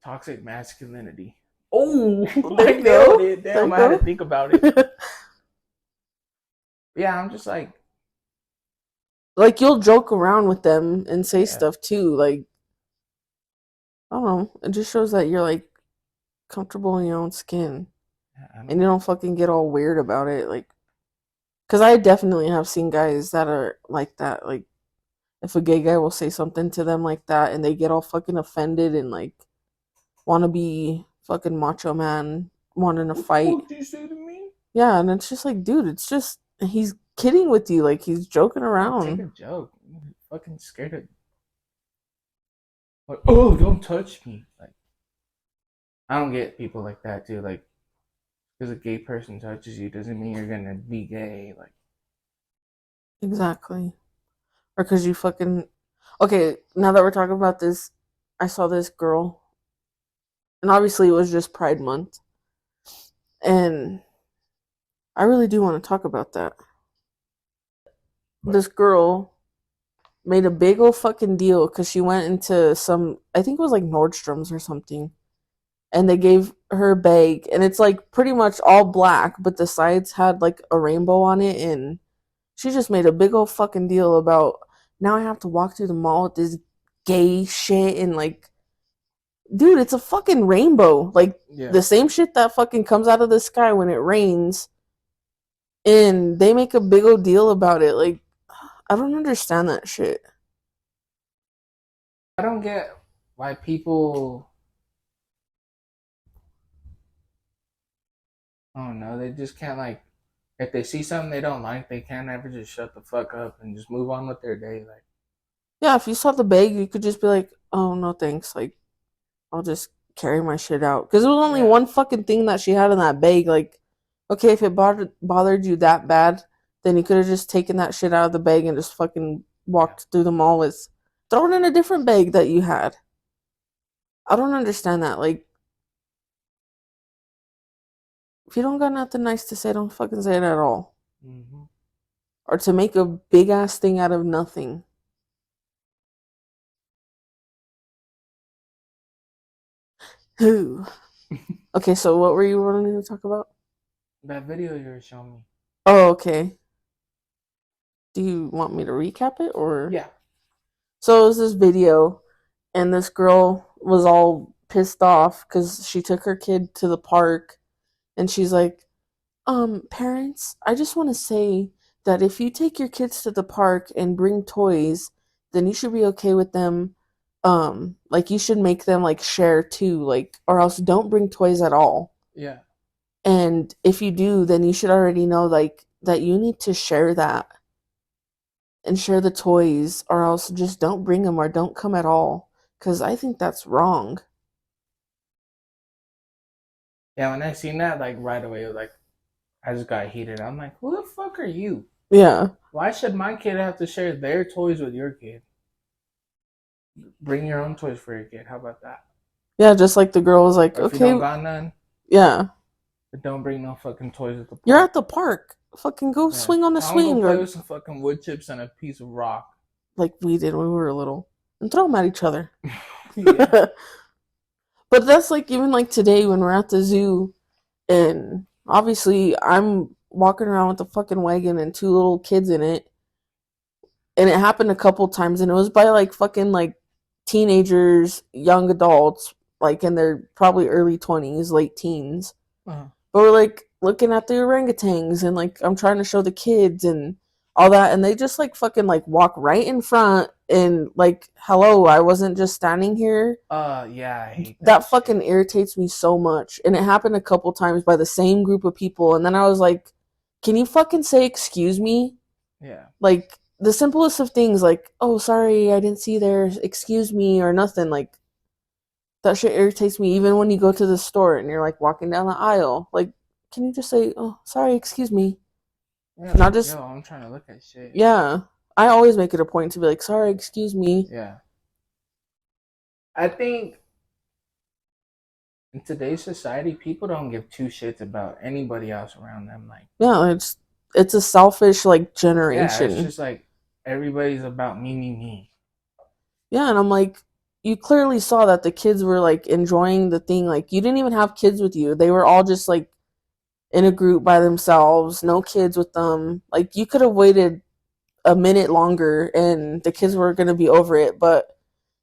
S2: Toxic masculinity. Oh,
S1: There
S2: I
S1: you
S2: nailed
S1: go.
S2: it.
S1: There
S2: Damn,
S1: you
S2: I had to
S1: go.
S2: think about it. Yeah, I'm just like,
S1: Like you'll joke around with them and say
S2: yeah,
S1: stuff too. Like, I don't know. It just shows that you're like comfortable in your own skin
S2: I
S1: and you
S2: don't.
S1: don't fucking get all weird about it. Like, because I definitely have seen guys that are like that. Like, if a gay guy will say something to them like that and they get all fucking offended and like want to be fucking macho man, wanting to
S2: What the
S1: fight.
S2: fuck did you say to me?
S1: Yeah, and it's just like, dude, it's just, he's kidding with you. Like, he's joking
S2: Yeah, take a
S1: around.
S2: joke. I'm fucking scared of. Like, oh, don't touch me. Like, I don't get people like that too. Like, because a gay person touches you doesn't mean you're gonna be gay. Like,
S1: Exactly. Or because you fucking. Okay, now that we're talking about this, I saw this girl, and obviously it was just Pride Month. And I really do want to talk about that.
S2: what?
S1: This girl made a big old fucking deal because she went into some, I think it was like Nordstrom's or something, and they gave her a bag, and it's like pretty much all black, but the sides had like a rainbow on it, and she just made a big old fucking deal about now I have to walk through the mall with this gay shit and like, dude, it's a fucking rainbow, like
S2: Yeah,
S1: the same shit that fucking comes out of the sky when it rains, and they make a big old deal about it. Like, I don't understand that shit.
S2: I don't get why people. I don't know. They just can't like if they see something they don't like, they can't ever just shut the fuck up and just move on with their day. Like,
S1: Yeah, if you saw the bag, you could just be like, "Oh no, thanks." Like, I'll just carry my shit out because it was only
S2: yeah,
S1: one fucking thing that she had in that bag. Like, okay, if it bothered you that bad, then you could have just taken that shit out of the bag and just fucking
S2: yeah,
S1: walked through the mall with, throw it in a different bag that you had. I don't understand that. Like, if you don't got nothing nice to say, don't fucking say it at all.
S2: hmm
S1: Or to make a big ass thing out of nothing. Who? Okay, so what were you wanting to talk about?
S2: that video you were showing me.
S1: Oh, okay. Do you want me to recap it or?
S2: Yeah,
S1: So it was this video, and this girl was all pissed off because she took her kid to the park, and she's like, parents, I just want to say that if you take your kids to the park and bring toys, then you should be okay with them. Like you should make them like share too, like, or else don't bring toys at all.
S2: yeah,
S1: And if you do, then you should already know like that you need to share that and share the toys, or else just don't bring them or don't come at all. Because I think that's wrong.
S2: yeah. When I seen that, like right away, like I just got heated. I'm like, who the fuck are you?
S1: Yeah.
S2: Why should my kid have to share their toys with your kid? Bring your own toys for your kid. How about that?
S1: Yeah, just like the girl was like,
S2: Or if you don't
S1: okay,
S2: got none,
S1: yeah,
S2: don't bring no fucking toys at the
S1: you're
S2: park.
S1: at the park. Fucking go
S2: Yeah,
S1: swing on the
S2: tell them go
S1: swing
S2: play
S1: or
S2: with some fucking wood chips and a piece of rock.
S1: like we did when we were little and throw them at each other.
S2: Yeah,
S1: But that's like even like today when we're at the zoo and obviously I'm walking around with the fucking wagon and two little kids in it, and it happened a couple times and it was by like fucking like teenagers, young adults, like in their probably early 20s, late teens.
S2: uh-huh.
S1: But we're like looking at the orangutans and like I'm trying to show the kids and all that, and they just like fucking like walk right in front and like, hello, I wasn't just standing here.
S2: Yeah, I hate that
S1: That
S2: shit.
S1: fucking irritates me so much. And it happened a couple times by the same group of people, and then I was like, can you fucking say excuse me?
S2: Yeah,
S1: Like the simplest of things, like, oh sorry, I didn't see there, excuse me, or nothing. Like that shit irritates me even when you go to the store and you're like walking down the aisle. Like, can you just say, oh, sorry, excuse me?
S2: yeah,
S1: Not
S2: like
S1: just,
S2: yo, I'm trying to look at shit.
S1: yeah. I always make it a point to be like, sorry, excuse me.
S2: Yeah, I think in today's society, people don't give two shits about anybody else around them. Like,
S1: Yeah, it's a selfish like
S2: yeah, it's
S1: generation.
S2: just like everybody's about me, me, me.
S1: Yeah, and I'm like, you clearly saw that the kids were like enjoying the thing. Like you didn't even have kids with you. They were all just like in a group by themselves, no kids with them. Like you could have waited a minute longer and the kids
S2: Yeah,
S1: were going to be over it, but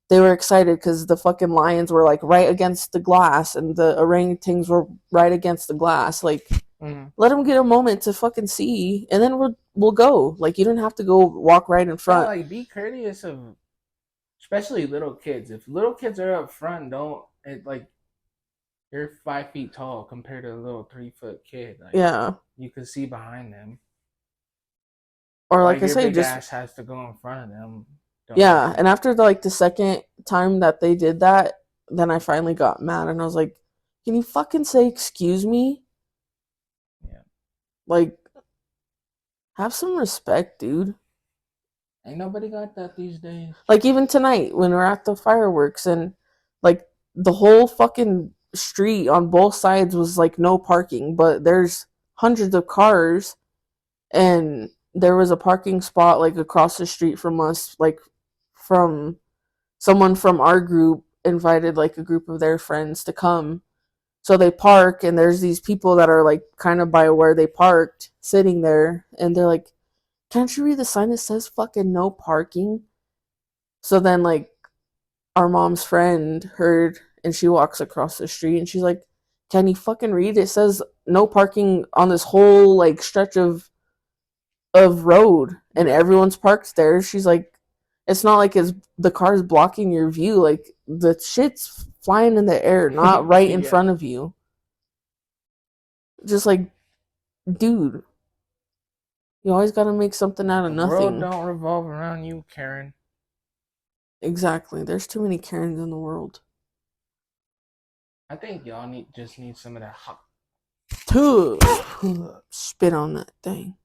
S1: they were excited because the fucking lions were like right against the glass and the orangutans were right against the glass. Like,
S2: mm-hmm.
S1: let them get a moment to fucking see, and then we'll go. Like, you don't have to go walk right in
S2: Yeah,
S1: front.
S2: like be courteous of, especially little kids. If little kids are up front, don't it like you're 5 feet tall compared to a little 3 foot kid. Like
S1: Yeah,
S2: you can see behind them.
S1: or
S2: Why
S1: like I
S2: your
S1: say,
S2: big
S1: just
S2: ass has to go in front of them? Don't make
S1: yeah. And
S2: sense.
S1: after like the second time that they did that, then I finally got mad and I was like, "Can you fucking say excuse me?
S2: Yeah,
S1: Like, have some respect, dude."
S2: ain't nobody got that these days.
S1: Like even tonight when we're at the fireworks and like the whole fucking street on both sides was like no parking, but there's hundreds of cars, and there was a parking spot like across the street from us, like from someone from our group invited like a group of their friends to come. So they park and there's these people that are like kind of by where they parked sitting there, and they're like, "Can't you read the sign that says fucking no parking?" So then like our mom's friend heard, and she walks across the street and she's like, "Can you fucking read? It says no parking on this whole like stretch of road and
S2: Yeah,
S1: everyone's parked there." She's like, "It's not like it's the car's blocking your view. Like the shit's flying in the air, not right in
S2: yeah,
S1: front of you." Just like, dude, You always gotta make something out of
S2: The world
S1: nothing.
S2: don't revolve around you, Karen.
S1: Exactly. There's too many Karens in the world.
S2: I think y'all just need some of that hot.
S1: Spit on that thing.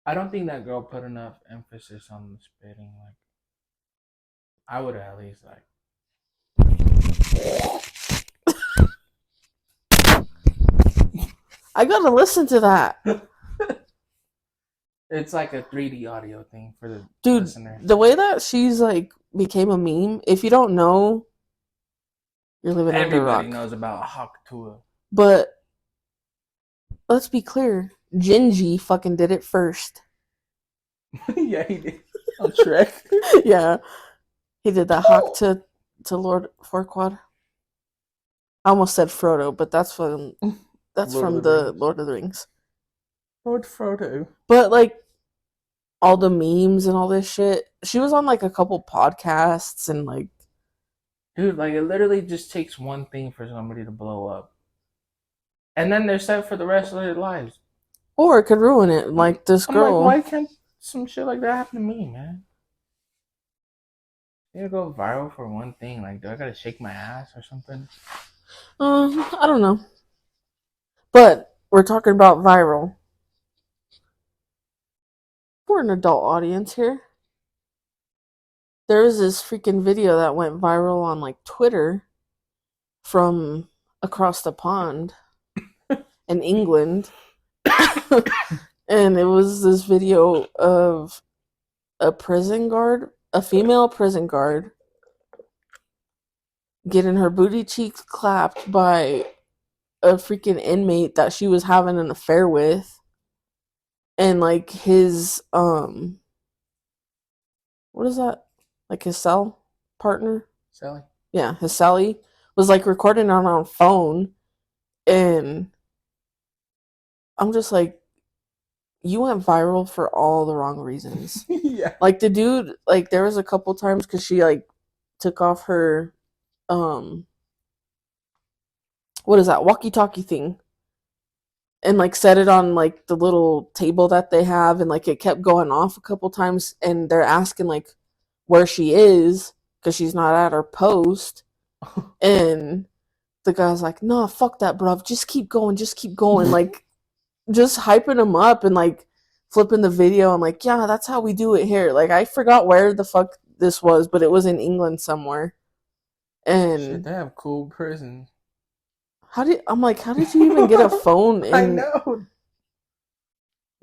S2: I don't think that girl put enough emphasis on the spitting. Like I would at least like.
S1: I gotta listen to that.
S2: It's like a 3D audio thing for the
S1: Dude,
S2: listeners.
S1: the way that she's like became a meme, if you don't know, you're living under a
S2: Everybody
S1: rock.
S2: knows about Hawk Tua.
S1: But let's be clear, Gingy fucking did it first.
S2: Yeah, he did. On Shrek.
S1: Yeah. He did that hawk to Lord Farquaad. I almost said Frodo, but that's from the Lord of the Rings.
S2: Lord Frodo.
S1: But like all the memes and all this shit, she was on like a couple podcasts and like,
S2: Dude, like it literally just takes one thing for somebody to blow up. And then they're set for the rest of their lives.
S1: or it could ruin it. Like this
S2: I'm like,
S1: girl.
S2: why can't some shit like that happen to me, man? You go viral for one thing. Like, do I gotta shake my ass or something?
S1: I don't know. But we're talking about viral. We're an adult audience here. There was this freaking video that went viral on like Twitter from across the pond in England. And it was this video of a prison guard, a female prison guard, getting her booty cheeks clapped by a freaking inmate that she was having an affair with. And like his what is that? Like his cell partner?
S2: Sally.
S1: Yeah, his Sally was like recording on her phone, and I'm just like, you went viral for all the wrong reasons.
S2: Yeah.
S1: Like the dude, like there was a couple times because she like took off her what is that walkie-talkie thing, and like set it on like the little table that they have, and like it kept going off a couple times, and they're asking like where she is because she's not at her post, and the guy's like, "No, fuck that, bruv. Just keep going, like just hyping him up and like flipping the video and like, yeah, that's how we do it here. Like I forgot where the fuck this was, but it was in England somewhere. And
S2: shit, they have cool prisons.
S1: how did you even get a phone
S2: I
S1: in
S2: know.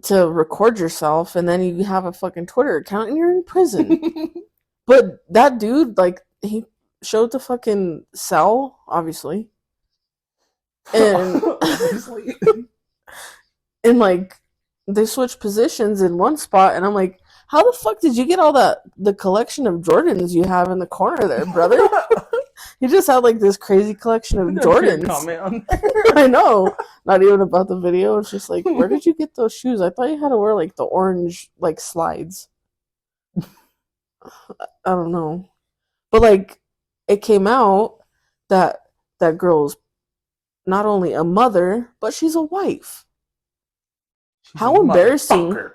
S1: to record yourself and then you have a fucking Twitter account and you're in prison? But that dude, like, he showed the fucking cell, obviously. And
S2: Obviously.
S1: and like they switched positions in one spot and I'm like, how the fuck did you get all the collection of Jordans you have in the corner there, brother? You just had like this crazy collection of Jordans.
S2: Comment on that.
S1: I know. Not even about the video. It's just like, where did you get those shoes? I thought you had to wear like the orange like slides. I don't know. But like it came out that that girl's not only a mother, but she's a wife.
S2: She's
S1: How
S2: a
S1: embarrassing.
S2: motherfucker.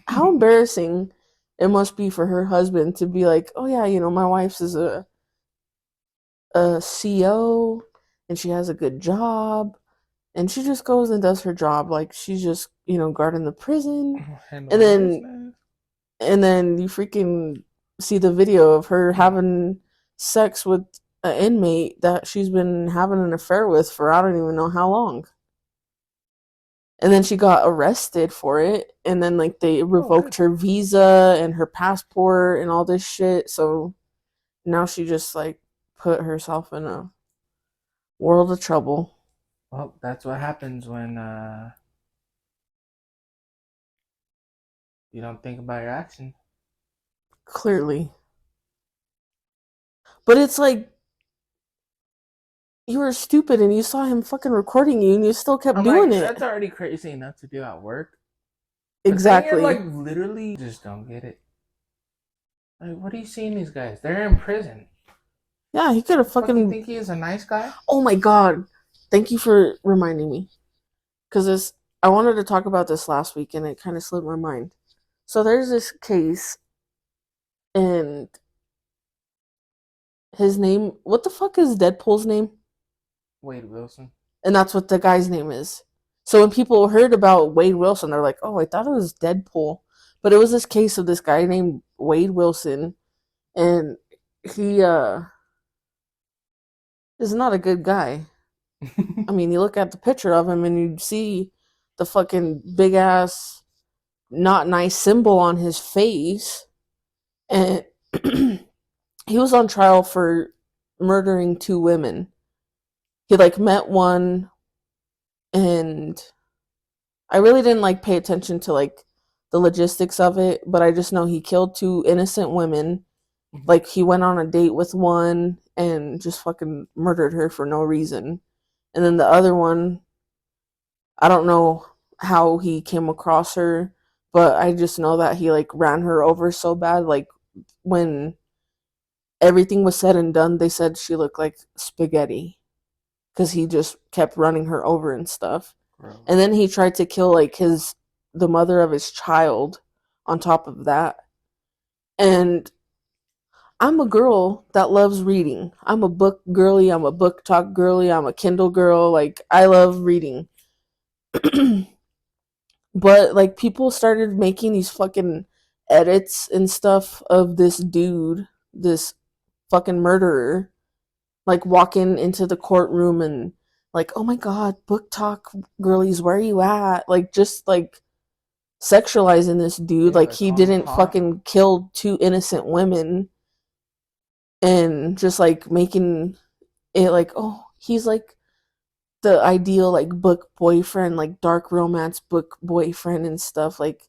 S1: How embarrassing it must be for her husband to be like, oh yeah, my wife's is a CO and she has a good job and she just goes and does her job like she's just guarding the prison.
S2: Handle
S1: and then
S2: business.
S1: and then you freaking see the video of her having sex with an inmate that she's been having an affair with for I don't even know how long. And then she got arrested for it, and then like they revoked her visa and her passport and all this shit. So now she just like put herself in a world of trouble.
S2: Well, that's what happens when you don't think about your actions.
S1: Clearly. But it's like you were stupid and you saw him fucking recording you and you still kept doing it.
S2: That's already crazy enough to do at work.
S1: Exactly.
S2: But then you're like literally just don't get it. Like, what are you seeing these guys? They're in prison.
S1: Yeah, he could have fucking.
S2: You think he is a nice guy?
S1: Oh my god! Thank you for reminding me. Because I wanted to talk about this last week and it kind of slipped my mind. So there's this case, and his name, what the fuck is Deadpool's name?
S2: Wade Wilson.
S1: And that's what the guy's name is. So when people heard about Wade Wilson, they're like, "Oh, I thought it was Deadpool," but it was this case of this guy named Wade Wilson, and he is not a good guy. I mean, you look at the picture of him and you see the fucking big ass, not nice symbol on his face, and he was on trial for murdering two women. He like met one, and I really didn't like pay attention to like the logistics of it, but I just know he killed two innocent women. Like he went on a date with one and just fucking murdered her for no reason. And then the other one, I don't know how he came across her, but I just know that he like ran her over so bad. Like when everything was said and done, they said she looked like spaghetti because he just kept running her over and stuff.
S2: Gross.
S1: And then he tried to kill like the mother of his child on top of that. And I'm a girl that loves reading. I'm a book girly, I'm a book talk girly, I'm a Kindle girl. Like I love reading. But like people started making these fucking edits and stuff of this dude, this fucking murderer, like walking into the courtroom and like, oh my god, book talk girlies, where are you at? Like just like sexualizing this dude,
S2: Yeah,
S1: like
S2: like
S1: he
S2: calling him
S1: didn't
S2: hot.
S1: fucking kill two innocent women, and just like making it like, oh, he's like the ideal like book boyfriend, like dark romance book boyfriend and stuff. Like,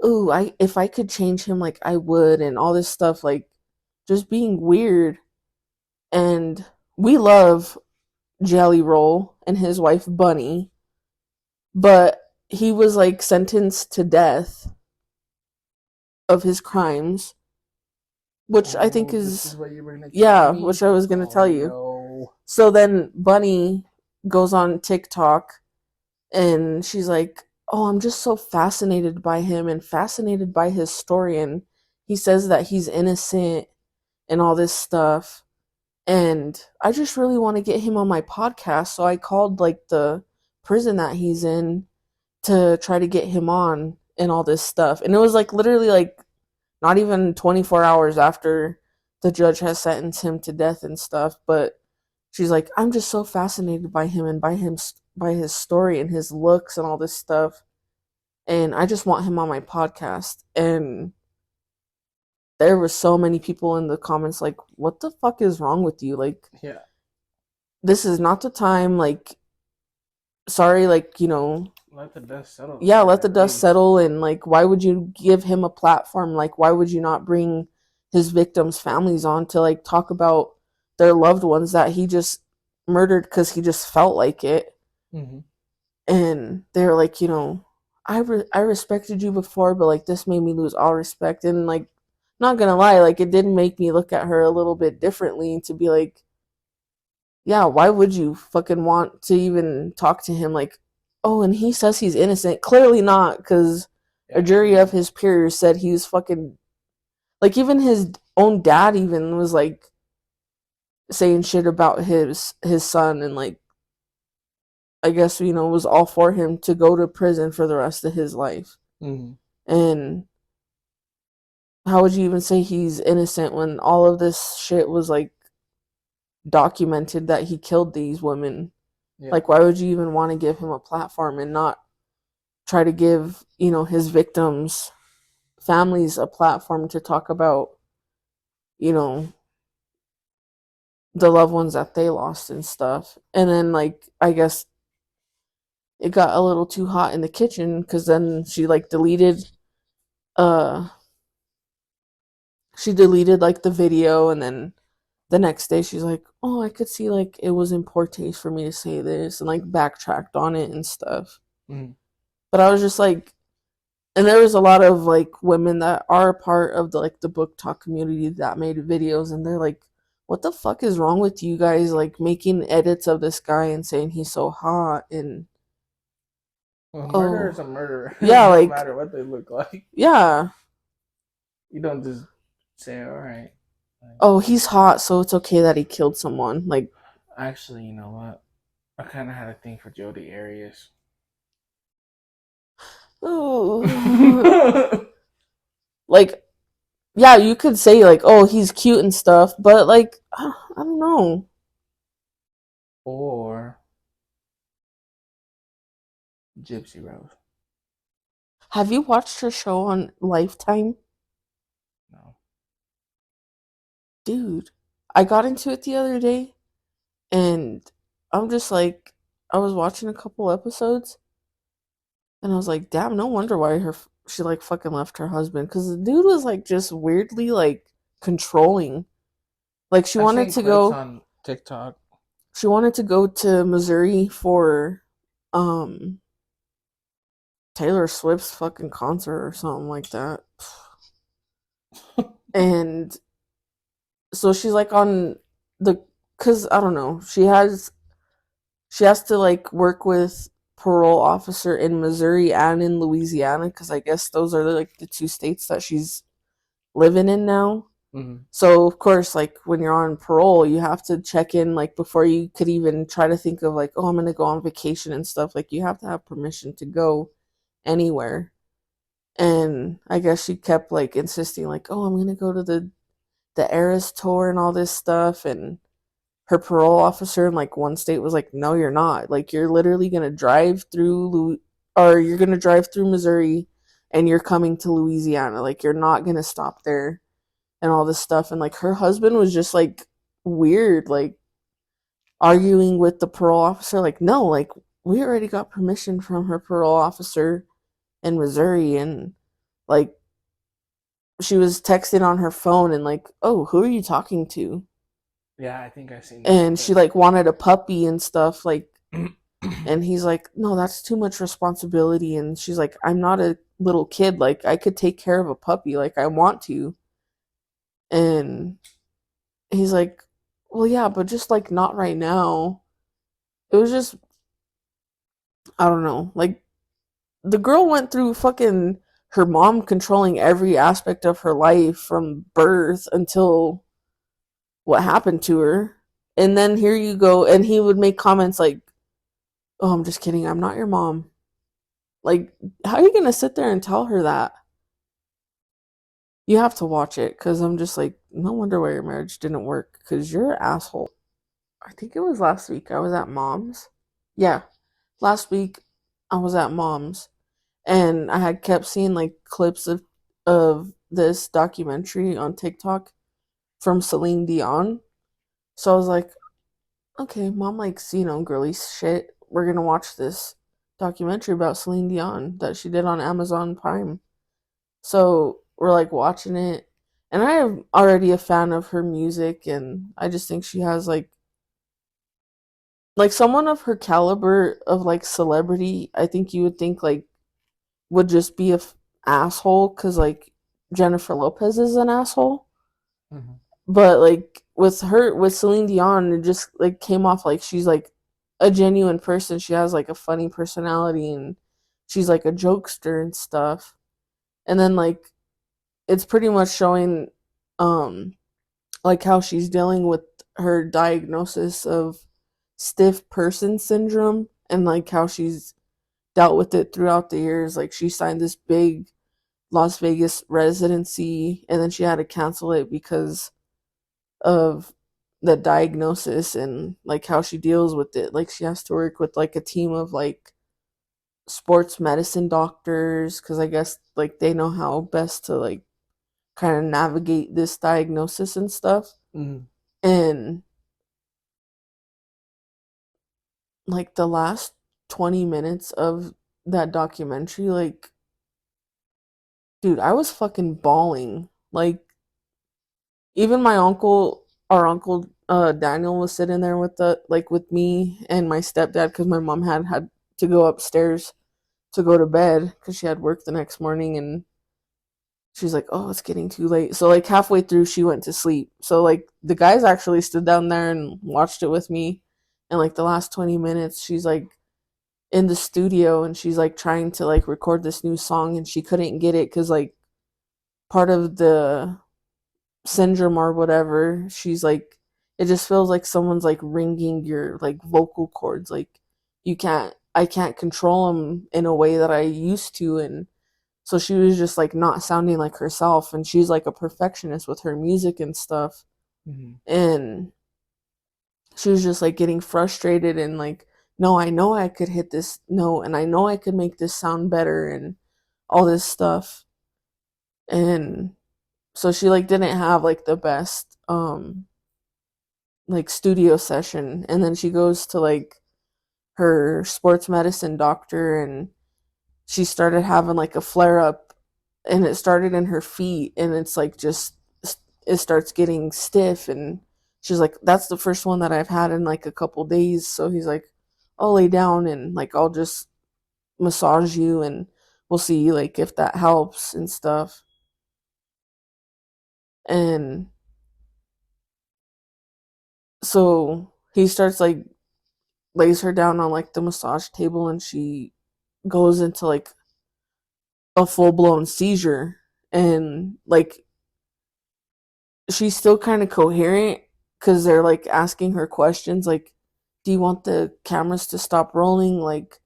S1: ooh, I if I could change him, like I would, and all this stuff, like just being weird. And we love Jelly Roll and his wife Bunny, but he was like sentenced to death of his crimes, which I think
S2: Oh, this is
S1: is,
S2: what you were gonna tell
S1: yeah,
S2: me.
S1: which I was gonna
S2: Oh
S1: tell you.
S2: no.
S1: So then Bunny goes on TikTok and she's like, "Oh, I'm just so fascinated by him and fascinated by his story, and he says that he's innocent and all this stuff. And I just really want to get him on my podcast." So I called like the prison that he's in to try to get him on and all this stuff. And it was like literally like not even 24 hours after the judge has sentenced him to death and stuff, but she's like, "I'm just so fascinated by him and by his story and his looks and all this stuff, and I just want him on my podcast." And there were so many people in the comments like, "What the fuck is wrong with you? Like
S2: Yeah.
S1: this is not the time, like sorry, like,
S2: Let the dust settle
S1: yeah, let
S2: at
S1: the dust
S2: least.
S1: settle." And like why would you give him a platform? Like why would you not bring his victims' families on to like talk about their loved ones that he just murdered cuz he just felt like it?
S2: Mm-hmm.
S1: And they were like, I respected you before, but like this made me lose all respect. And like, not gonna lie, like it did make me look at her a little bit differently to be like, yeah, why would you fucking want to even talk to him? Like, oh, and he says he's innocent. Clearly not, because a
S2: Yeah.
S1: jury of his peers said he was fucking, like, even his own dad even was like saying shit about his son, and like I guess, was all for him to go to prison for the rest of his life.
S2: Mm-hmm.
S1: And how would you even say he's innocent when all of this shit was like documented that he killed these women?
S2: Yeah.
S1: Like, why would you even want to give him a platform and not try to give, his victims' families a platform to talk about, you know, the loved ones that they lost and stuff? And then, like, I guess it got a little too hot in the kitchen because then uh, she deleted like the video, and then the next day she's like, "Oh, I could see like it was in poor taste for me to say this," and like backtracked on it and stuff.
S2: Mm-hmm.
S1: But I was just like, and there was a lot of like women that are a part of the book talk community that made videos, and they're like, "What the fuck is wrong with you guys? Like making edits of this guy and saying he's so hot." And
S2: A murderer is
S1: Oh,
S2: a murderer,
S1: yeah,
S2: no
S1: like,
S2: matter what they look like.
S1: yeah.
S2: You don't just say, all right. Like,
S1: Oh, he's hot, so it's okay that he killed someone. Like,
S2: actually, you know what? I kind of had a thing for Jody Arias.
S1: ooh. Like, yeah, you could say, like, oh, he's cute and stuff, but, like, I don't know.
S2: Or Gypsy Rose.
S1: Have you watched her show on Lifetime?
S2: No.
S1: Dude, I got into it the other day, and I'm just like, I was watching a couple episodes, and I was like, damn, no wonder why she like fucking left her husband, because the dude was like just weirdly like controlling. Like
S2: I've seen clips on TikTok.
S1: she wanted to go to Missouri for um Taylor Swift's fucking concert or something like that. And so she's like on the, cuz I don't know, she has to like work with parole officer in Missouri and in Louisiana, cuz I guess those are like the two states that she's living in now.
S2: Mm-hmm.
S1: So of course, like when you're on parole, you have to check in like before you could even try to think of like, oh, I'm gonna go on vacation and stuff. Like you have to have permission to go anywhere. And I guess she kept like insisting, like, oh, I'm gonna go to the Eras tour and all this stuff. And her parole officer in like one state was like, no, you're not. Like you're literally gonna drive through or you're gonna drive through Missouri, and you're coming to Louisiana. Like you're not gonna stop there and all this stuff. And like her husband was just like weird, like arguing with the parole officer, like, no, like we already got permission from her parole officer in Missouri. And like she was texting on her phone and like, oh, who are you talking to?
S2: Yeah, I think I've seen that
S1: And she
S2: clip.
S1: like wanted a puppy and stuff, like, and he's like, no, that's too much responsibility. And she's like, I'm not a little kid, like I could take care of a puppy, like I want to. And he's like, well, yeah, but just like not right now. It was just, I don't know. Like the girl went through fucking her mom controlling every aspect of her life from birth until what happened to her. And then here you go, and he would make comments like, "Oh, I'm just kidding. I'm not your mom." Like, how are you gonna sit there and tell her that? You have to watch it because I'm just like, no wonder why your marriage didn't work because you're an asshole. I think it was last week. I was at mom's. Yeah, last week I was at mom's, and I had kept seeing like clips of this documentary on TikTok from Celine Dion. So I was like, okay, mom likes, girly shit. We're gonna watch this documentary about Celine Dion that she did on Amazon Prime. So we're like watching it, and I am already a fan of her music, and I just think she has like someone of her caliber of like celebrity. I think you would think like would just be asshole because like Jennifer Lopez is an asshole,
S2: Mm-hmm.
S1: but like with Celine Dion, it just like came off like she's like a genuine person. She has like a funny personality, and she's like a jokester and stuff. And then like it's pretty much showing um like how she's dealing with her diagnosis of stiff person syndrome, and like how she's dealt with it throughout the years. Like she signed this big Las Vegas residency, and then she had to cancel it because of the diagnosis, and like how she deals with it. Like she has to work with like a team of like sports medicine doctors because I guess like they know how best to like kind of navigate this diagnosis and stuff.
S2: Mm-hmm.
S1: And like the last 20 minutes of that documentary, like, dude, I was fucking bawling. Like, even our uncle Daniel was sitting there with me and my stepdad because my mom had to go upstairs to go to bed because she had work the next morning, and she's like, oh, it's getting too late. So like halfway through, she went to sleep. So like the guys actually stood down there and watched it with me, and like the last 20 minutes, she's like in the studio, and she's like trying to like record this new song, and she couldn't get it because like part of the syndrome or whatever, she's like, it just feels like someone's like ringing your like vocal cords, like I can't control them in a way that I used to. And so she was just like not sounding like herself, and she's like a perfectionist with her music and stuff.
S2: Mm-hmm.
S1: And she was just like getting frustrated and like, no, I know I could hit this note, and I know I could make this sound better, and all this stuff. And so she like didn't have like the best like studio session. And then she goes to like her sports medicine doctor, and she started having like a flare up, and it started in her feet, and it's like just it starts getting stiff. And she's like, that's the first one that I've had in like a couple days. So he's like, I'll lay down and like I'll just massage you, and we'll see like if that helps and stuff. And so he starts like lays her down on like the massage table, and she goes into like a full blown seizure. And like she's still kind of coherent because they're like asking her questions like, do you want the cameras to stop rolling? Like,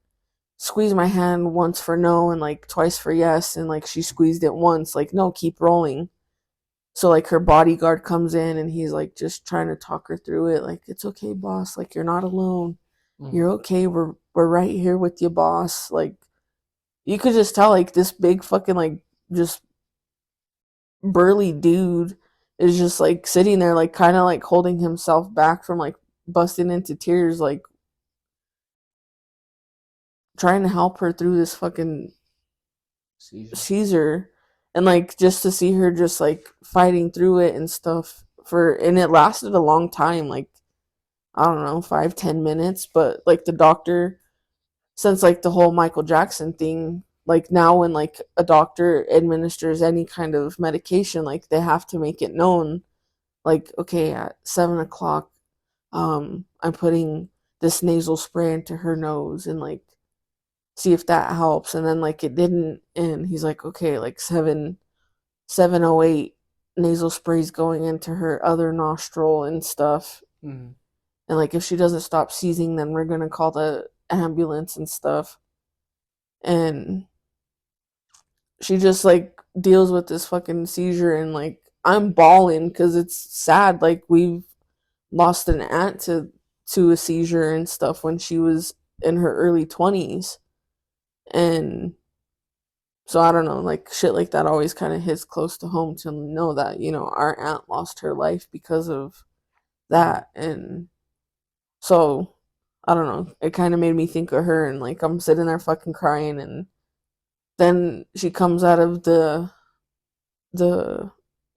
S1: squeeze my hand once for no and like twice for yes. And like she squeezed it once, like, no, keep rolling. So like her bodyguard comes in, and he's like just trying to talk her through it, like, it's okay, boss, like you're not alone,
S2: Mm-hmm.
S1: you're okay, we're right here with you, boss. Like, you could just tell like this big fucking like just burly dude is just like sitting there like kind of like holding himself back from like busting into tears, like trying to help her through this fucking
S2: Seizure.
S1: Caesar. And like just to see her just like fighting through it and stuff for, and it lasted a long time, like I don't know, 5-10 minutes. But like the doctor, since like the whole Michael Jackson thing, like now when like a doctor administers any kind of medication, like they have to make it known, like, okay, at 7 o'clock, I'm putting this nasal spray into her nose, and like see if that helps. And then like it didn't, and he's like, okay, like 7:08, nasal sprays going into her other nostril and stuff.
S2: Mm-hmm.
S1: And like if she doesn't stop seizing, then we're gonna call the ambulance and stuff. And she just like deals with this fucking seizure, and like I'm bawling because it's sad. Like we've lost an aunt to a seizure and stuff when she was in her early 20s. And so I don't know, like shit like that always kind of hits close to home to know that, you know, our aunt lost her life because of
S2: Mm-hmm.
S1: that. And so I don't know, it kind of made me think of her, and like I'm sitting there fucking crying. And then she comes out of the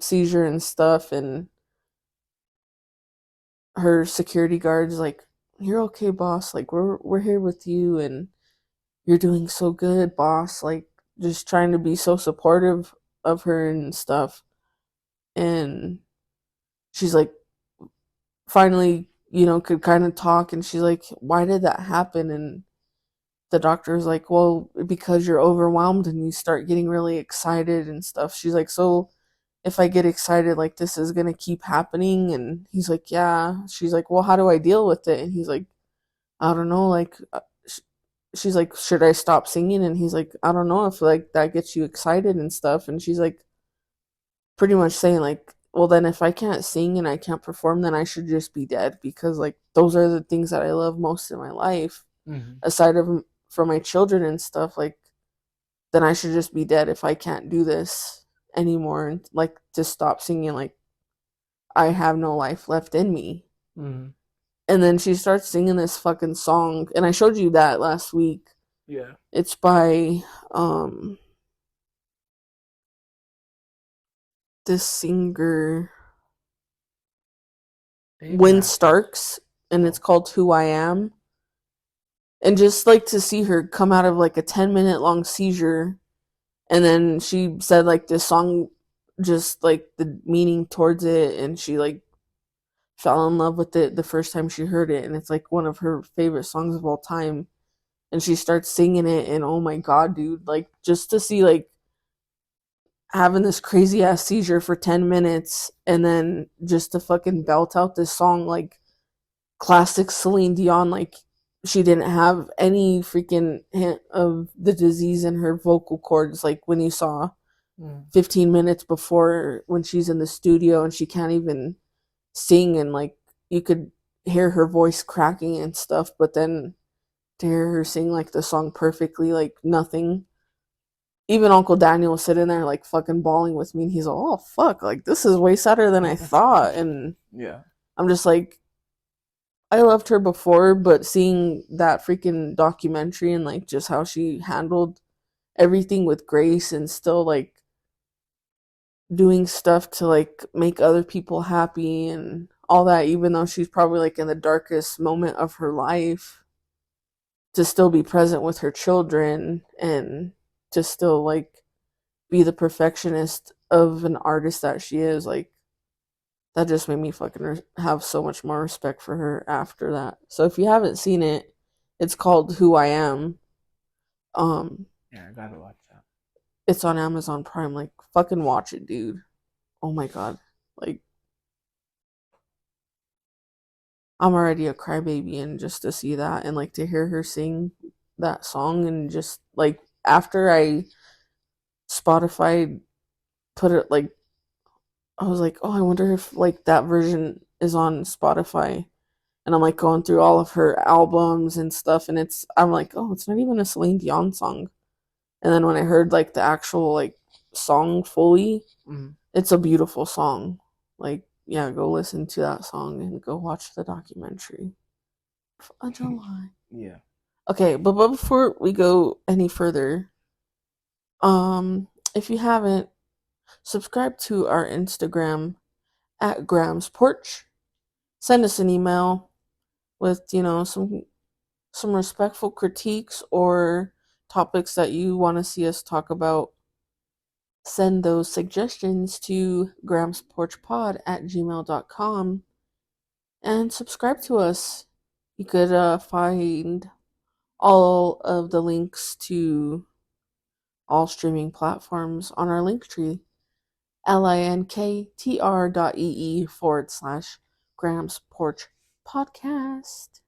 S1: seizure and stuff, and her security guard's like, you're okay, boss, like we're here with you, and you're doing so good, boss, like just trying to be so supportive of her and stuff. And she's like, finally, you know, could kind of talk, and she's like, why did that happen? And the doctor's like, well, because you're overwhelmed and you start getting really excited and stuff. She's like, so if I get excited, like this is gonna keep happening? And he's like, yeah. She's like, well, how do I deal with it? And he's like, I don't know, like she's like, should I stop singing? And he's like, I don't know if like that gets you excited and stuff. And she's like, pretty much saying like, well, then if I can't sing and I can't perform, then I should just be dead, because like those are the things that I love most in my life,
S2: Mm-hmm.
S1: aside of for my children and stuff. Like, then I should just be dead if I can't do this anymore, and like to stop singing, like I have no life left in me.
S2: Mm-hmm.
S1: And then she starts singing this fucking song, and I showed you that last week.
S2: Yeah.
S1: It's by um this singer
S2: Dave
S1: Win
S2: Matthews.
S1: Starks, and it's
S2: Oh.
S1: called Who I Am. And just like to see her come out of like a 10-minute long seizure, and then she said like this song, just like the meaning towards it, and she like fell in love with it the first time she heard it, and it's like one of her favorite songs of all time. and she starts singing it, and oh my god, dude, like just to see like having this crazy ass seizure for 10 minutes and then just to fucking belt out this song like classic Celine Dion, like she didn't have any freaking hint of the disease in her vocal cords, like when you saw
S2: Mm.
S1: 15 minutes before when she's in the studio and she can't even sing, and like you could hear her voice cracking and stuff, but then to hear her sing like the song perfectly, like nothing. Even Uncle Daniel was sitting there like fucking bawling with me, and he's like, "Oh fuck, like this is way sadder than I thought." And
S2: Yeah.
S1: I'm just like, I loved her before, but seeing that freaking documentary and like just how she handled everything with grace and still like doing stuff to like make other people happy and all that, even though she's probably like in the darkest moment of her life, to still be present with her children and to still like be the perfectionist of an artist that she is, like that just made me fucking have so much more respect for her after that. So if you haven't seen it, it's called Who I Am. um
S2: Yeah, I gotta watch that.
S1: it's on Amazon Prime. Like fucking watch it, dude. Oh my god. Like I'm already a crybaby, and just to see that and like to hear her sing that song, and just like after I Spotify put it like, I was like, oh, I wonder if like that version is on Spotify. And I'm like going through all of her albums and stuff, and I'm like, oh, it's not even a Celine Dion song. And then when I heard like the actual like song fully,
S2: Mm.
S1: it's a beautiful song. Like, yeah, go listen to that song and go watch the documentary. A July.
S2: Yeah.
S1: Okay, but before we go any further, if you haven't, subscribe to our Instagram at Graham's Porch. Send us an email with, some respectful critiques or topics that you want to see us talk about. Send those suggestions to grahamsporchpod@gmail.com and subscribe to us. You could find all of the links to all streaming platforms on our link tree, linktr.ee/Graham's Porch Podcast.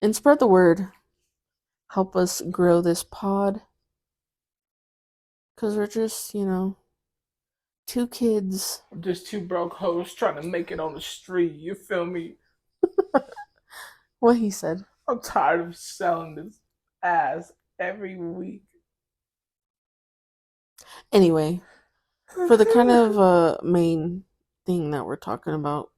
S1: And spread the word. Help us grow this pod. Because we're just, two kids.
S2: I'm just two broke hoes trying to make it on the street. You feel me?
S1: What he said.
S2: I'm tired of selling this ass every week.
S1: Anyway, for the kind of main thing that we're talking about,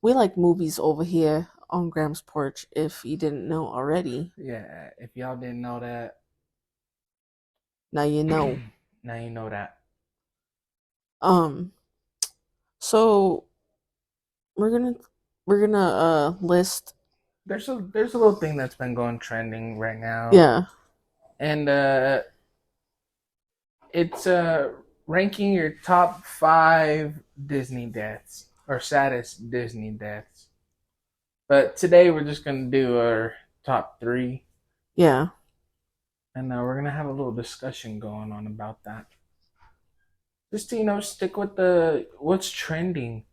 S1: we like movies over here on Graham's Porch, if you didn't know already.
S2: Yeah, if y'all didn't know that,
S1: Now you know.
S2: now you know that.
S1: Um, so we're gonna list.
S2: There's a little thing that's been going trending right now.
S1: Yeah.
S2: And it's ranking your top 5 Disney deaths or saddest Disney deaths. But today we're just gonna do our top 3.
S1: Yeah.
S2: And we're gonna have a little discussion going on about that. Just to stick with the what's trending.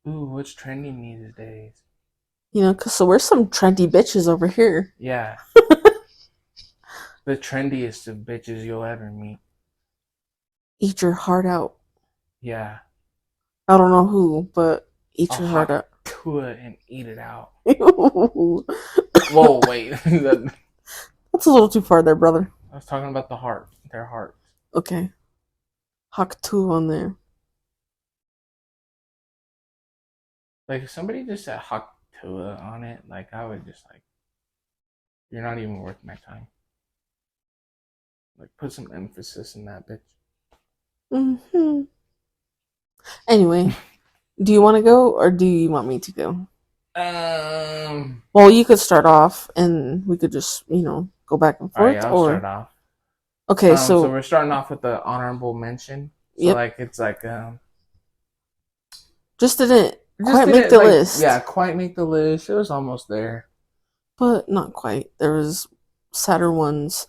S2: Ooh, what's trending these days?
S1: So we're some trendy bitches over here.
S2: Yeah. The trendiest of bitches you'll ever meet.
S1: Eat your heart out.
S2: Yeah.
S1: I don't know who, but eat
S2: I'll
S1: your heart out.
S2: to it and eat it out.
S1: Whoa,
S2: wait.
S1: that's a little too far there, brother.
S2: I was talking about their heart.
S1: Okay. Hawk 2 on there.
S2: Like if somebody just said Haktua on it, like I would just like, you're not even worth my time. Like put some emphasis in that bitch.
S1: Mm-hmm. Anyway, do you want to go or do you want me to go? Well, you could start off and we could just, go back and forth.
S2: Alright, I'll start off.
S1: Okay,
S2: so we're starting off with the honorable mention. So
S1: yep.
S2: like it's like
S1: just didn't quite make the list.
S2: Yeah, quite make the list. It was almost there.
S1: But not quite. There was sadder ones.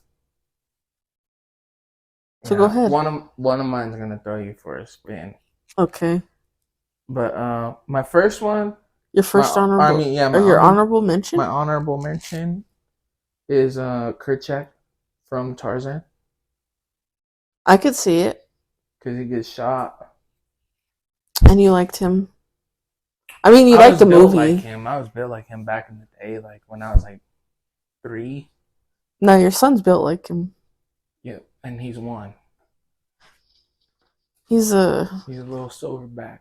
S1: So go
S2: Yeah,
S1: ahead.
S2: one of mine's gonna throw you for a spin.
S1: Okay.
S2: But my first one,
S1: Your first honorable or your honorable
S2: my
S1: mention?
S2: honorable mention is Kerchak from Tarzan
S1: I could see it.
S2: because he gets shot.
S1: And you liked him. I mean, you
S2: I
S1: liked
S2: was
S1: the
S2: built like
S1: movie.
S2: him. I was built like him back in the day, like when I was like 3.
S1: Now your son's built like him.
S2: Yeah, and he's one.
S1: He's a
S2: He's a little silverback.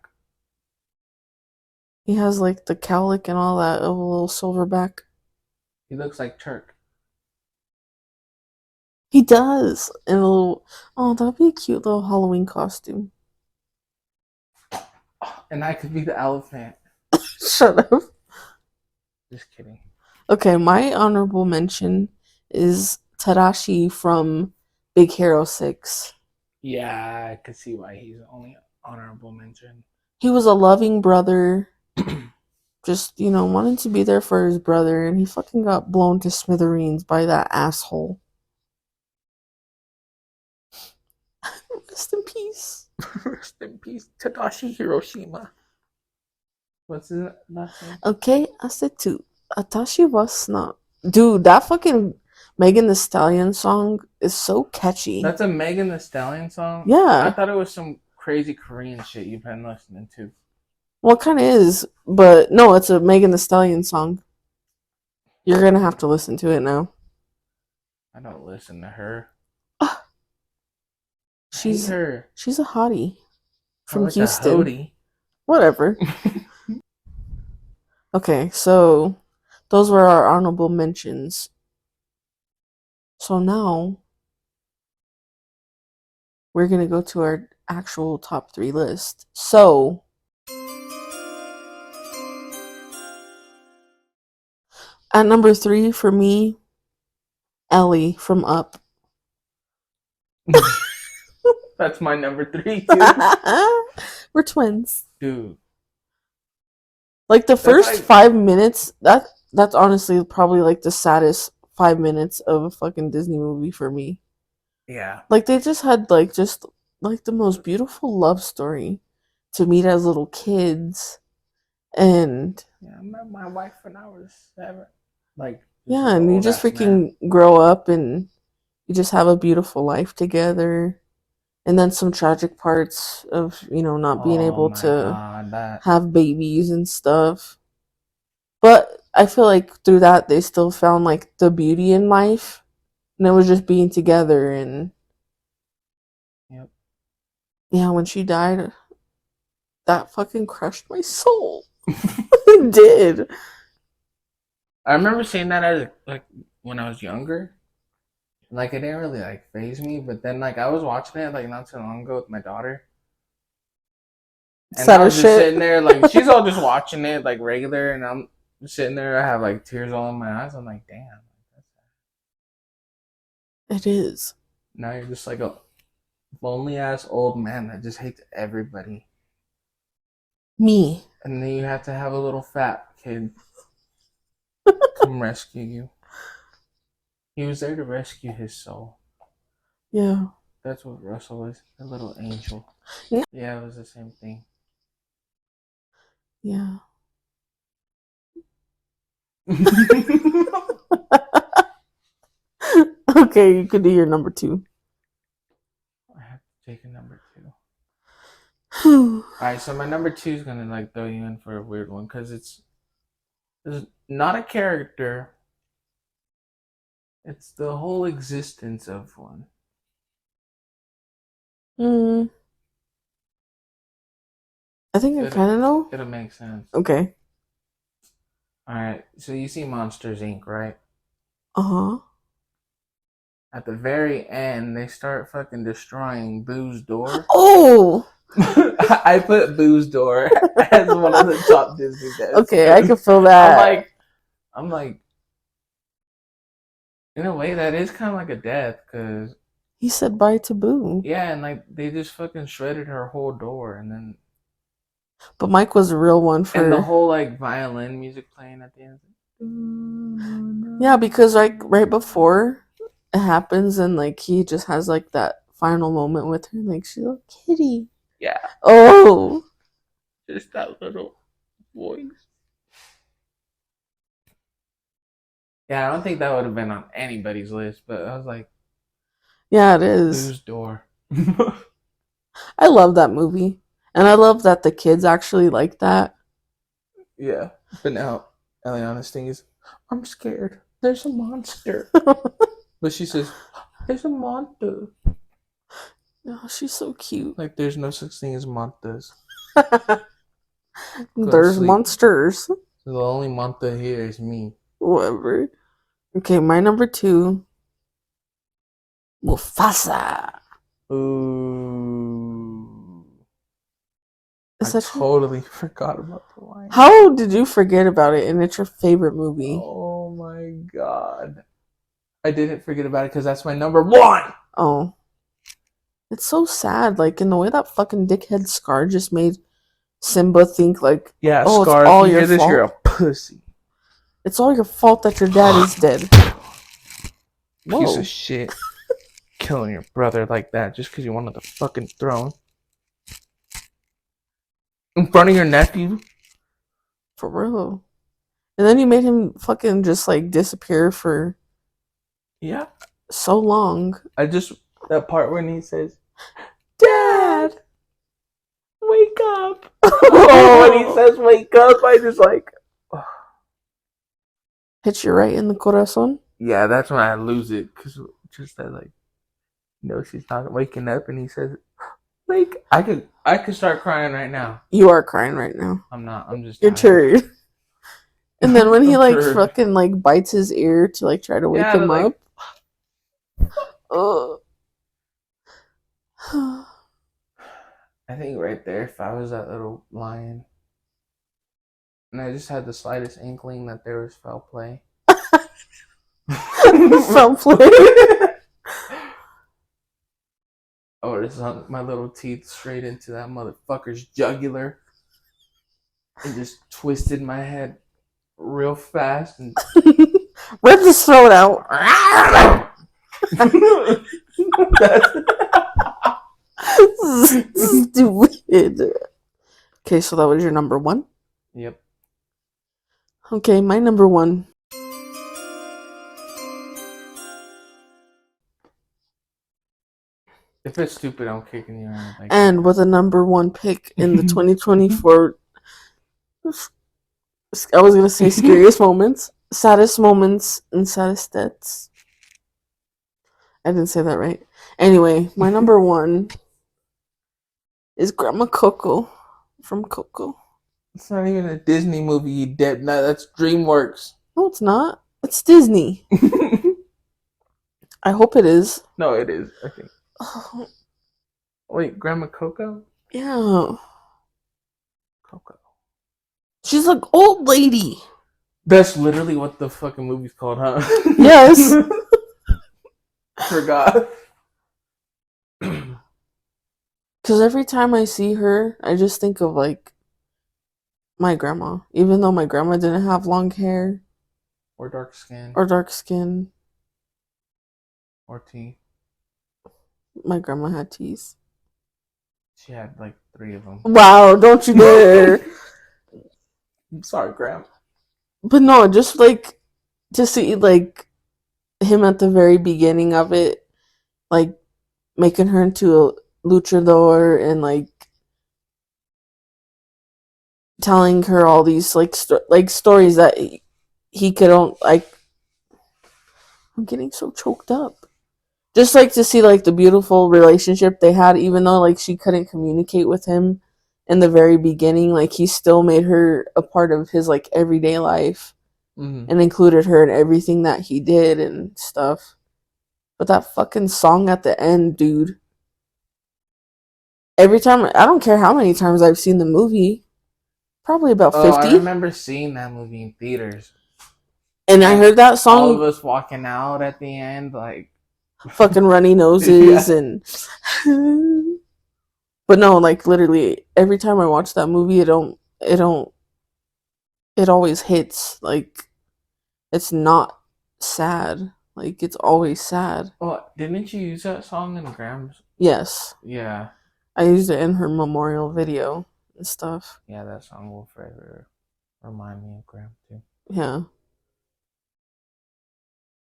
S1: he has like the cowlick and all that of a little silverback.
S2: He looks like Turk.
S1: He does. And a little oh, that'd be a cute little Halloween costume.
S2: And I could be the elephant.
S1: Shut up.
S2: Just kidding.
S1: Okay, my honorable mention is Tadashi from Big Hero 6.
S2: Yeah, I could see why he's only honorable mention.
S1: He was a loving brother, just, wanted to be there for his brother, and he fucking got blown to smithereens by that asshole. Rest in peace.
S2: Rest in peace, Tadashi Hiroshima. What's his last name?
S1: Okay, I said too. Atashi was not. Dude, that fucking Megan the Stallion song is so catchy.
S2: That's a Megan the Stallion song?
S1: Yeah.
S2: I thought it was some crazy Korean shit you've been listening to.
S1: Well, it kind of is, but no, it's a Megan the Stallion song. You're gonna have to listen to it now.
S2: I don't listen to her.
S1: She's
S2: her.
S1: She's a hottie from
S2: like
S1: Houston.
S2: A hottie.
S1: Whatever. Okay, so those were our honorable mentions. So now we're gonna go to our actual top 3 list. So at number 3 for me, Ellie from Up.
S2: That's my number 3 too.
S1: We're twins.
S2: Dude.
S1: Like the first 5 minutes, that's honestly probably like the saddest 5 minutes of a fucking Disney movie for me.
S2: Yeah.
S1: Like they just had just the most beautiful love story to meet as little kids, and
S2: yeah, I met my wife when I was 7. Like
S1: yeah, and you just freaking grow up and you just have a beautiful life together. And then some tragic parts of, not being able to have babies and stuff. But I feel like through that, they still found like the beauty in life. And it was just being together. And
S2: yep.
S1: Yeah, when she died, that fucking crushed my soul. It did.
S2: I remember seeing that as like when I was younger. Like it didn't really like phase me, but then like I was watching it like not too long ago with my daughter, and I was just sitting there like she's all just watching it like regular, and I'm sitting there. I have like tears all in my eyes. I'm like, damn.
S1: It is.
S2: Now you're just like a lonely ass old man that just hates everybody.
S1: Me.
S2: And then you have to have a little fat kid come rescue you. He was there to rescue his soul.
S1: Yeah.
S2: That's what Russell was, a little angel. Yeah, it was the same thing.
S1: Yeah. Okay, you could do your number 2.
S2: I have to take a number 2. Alright, so my number 2 is gonna like throw you in for a weird one because it's not a character. It's the whole existence of one.
S1: I think I kind of know.
S2: It'll make sense.
S1: Okay.
S2: Alright, so you see Monsters Inc., right?
S1: Uh-huh.
S2: At the very end, they start fucking destroying Boo's door.
S1: Oh!
S2: I put Boo's door as one of the top Disney deaths.
S1: Okay, I can feel that.
S2: I'm like, in a way, that is kind of like a death, because
S1: he said bye to Boo.
S2: Yeah, and like they just fucking shredded her whole door, and then.
S1: But Mike was a real one for.
S2: And the whole like violin music playing at the end.
S1: Yeah, because like right before it happens, and like he just has like that final moment with her, like she's like kitty.
S2: Yeah,
S1: Oh,
S2: just that little voice. Yeah, I don't think that would have been on anybody's list, but I was like,
S1: yeah, it is.
S2: whose door?
S1: I love that movie, and I love that the kids actually like that.
S2: Yeah, but now Eliana's thing is, I'm scared. There's a monster. But she says, there's a monster.
S1: Oh, she's so cute.
S2: Like, there's no such thing as monsters. Go to
S1: There's
S2: sleep.
S1: monsters.
S2: So the only monster here is me.
S1: Whatever. Okay, my number two, Mufasa.
S2: Ooh. I
S1: Is that
S2: totally forgot about the line.
S1: How did you forget about it? And it's your favorite movie.
S2: Oh my god. I didn't forget about it because that's my number one.
S1: Oh, it's so sad. Like in the way that fucking dickhead Scar just made Simba think like,
S2: Yeah,
S1: oh, it's
S2: Scar, if
S1: all
S2: you
S1: your
S2: hear this, you're a
S1: fault.
S2: pussy.
S1: It's all your fault that your dad is dead.
S2: Piece
S1: Whoa,
S2: of shit. Killing your brother like that just because you wanted the fucking throne. In front of your nephew?
S1: for real. And then you made him fucking just like disappear for
S2: Yeah.
S1: so long.
S2: That part when he says, Dad, wake up. Oh, when he says wake up, I just like, oh.
S1: Hits you right in the corazon.
S2: Yeah, that's when I lose it. Because just that, like, she's not waking up and he says, wake. I could start crying right now.
S1: You are crying right now.
S2: I'm not. I'm just
S1: You're
S2: tired.
S1: tired. And then when he
S2: I'm
S1: like
S2: tired.
S1: fucking like bites his ear to like try to wake
S2: Yeah,
S1: him
S2: like,
S1: up. Ugh.
S2: I think right there, if I was that little lion and I just had the slightest inkling that there was foul play.
S1: Foul play.
S2: I would have sunk my little teeth straight into that motherfucker's jugular and just twisted my head real fast and
S1: Rip his throat out. Stupid. Okay, so that was your number one.
S2: Yep.
S1: Okay, my number one.
S2: If it's stupid, I'm kicking you out. Like
S1: And with a number one pick in the 2024, I was going to say scariest moments, saddest moments, and saddest deaths. I didn't say that right. Anyway, my number one is Grandma Coco from Coco.
S2: It's not even a Disney movie, you dead nut. That's DreamWorks.
S1: No, it's not. It's Disney. I hope it is.
S2: No, it is, I think.
S1: Oh,
S2: Wait, Grandma Coco?
S1: yeah.
S2: Coco.
S1: She's like old lady.
S2: That's literally what the fucking movie's called, huh?
S1: Yes.
S2: Forgot.
S1: Because every time I see her, I just think of like my grandma. Even though my grandma didn't have long hair
S2: Or dark skin.
S1: or dark skin,
S2: Or teeth.
S1: my grandma had teeth.
S2: She had like 3 of them.
S1: Wow, don't you dare.
S2: I'm sorry, Graham.
S1: But no, just like to see like him at the very beginning of it, like making her into a luchador and like telling her all these like stories that he could on like. I'm getting so choked up. Just like to see like the beautiful relationship they had, even though like she couldn't communicate with him in the very beginning, like he still made her a part of his like everyday life and included her in everything that he did and stuff. But that fucking song at the end, dude. Every time, I don't care how many times I've seen the movie, probably about
S2: Oh, I
S1: 50.
S2: remember seeing that movie in theaters.
S1: And I heard that
S2: All of
S1: song,
S2: us walking out at the end, like
S1: fucking runny noses
S2: yeah.
S1: and. But no, like literally every time I watch that movie, it always hits. Like it's not sad. Like it's always sad.
S2: Well, didn't you use that song in Graham's?
S1: Yes.
S2: Yeah.
S1: I used it in her memorial video and stuff.
S2: Yeah, that song will forever remind me of Graham too.
S1: Yeah.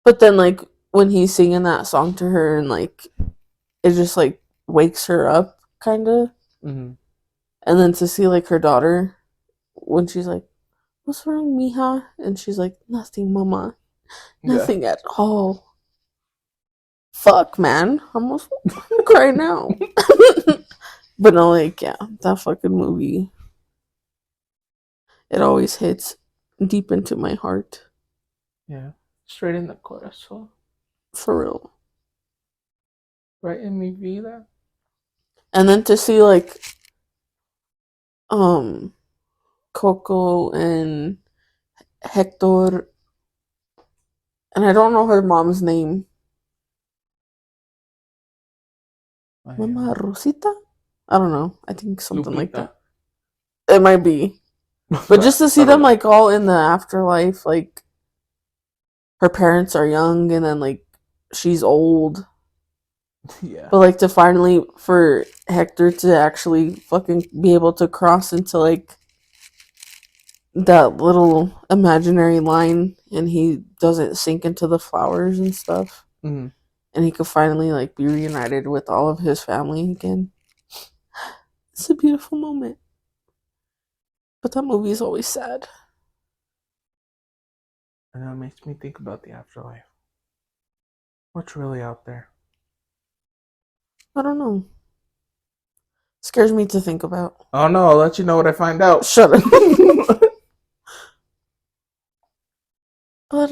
S1: But then like when he's singing that song to her and like it just like wakes her up kind of.
S2: Mm-hmm.
S1: And then to see like her daughter when she's like, "What's wrong, mija?" And she's like, "Nothing, mama.
S2: Yeah.
S1: Nothing at all." Fuck, man. I'm almost crying now. But no, like, yeah, that fucking movie. It always hits deep into my heart.
S2: Yeah. Straight in the corazón.
S1: For real.
S2: Right in mi vida.
S1: And then to see like um Coco and Hector, and I don't know her mom's name. Mama Rosita? I don't know. I think something like
S2: Lupita.
S1: that. It might be. But just to see them like all in the afterlife, like her parents are young and then like she's old.
S2: Yeah.
S1: But like to finally for Hector to actually fucking be able to cross into like that little imaginary line and he doesn't sink into the flowers and stuff.
S2: Mm-hmm.
S1: And he could finally like be reunited with all of his family again. It's a beautiful moment. But that movie is always sad.
S2: And that makes me think about the afterlife. What's really out there?
S1: I don't know. Scares me to think about.
S2: Oh no, I'll let you know what I find out.
S1: Shut up. But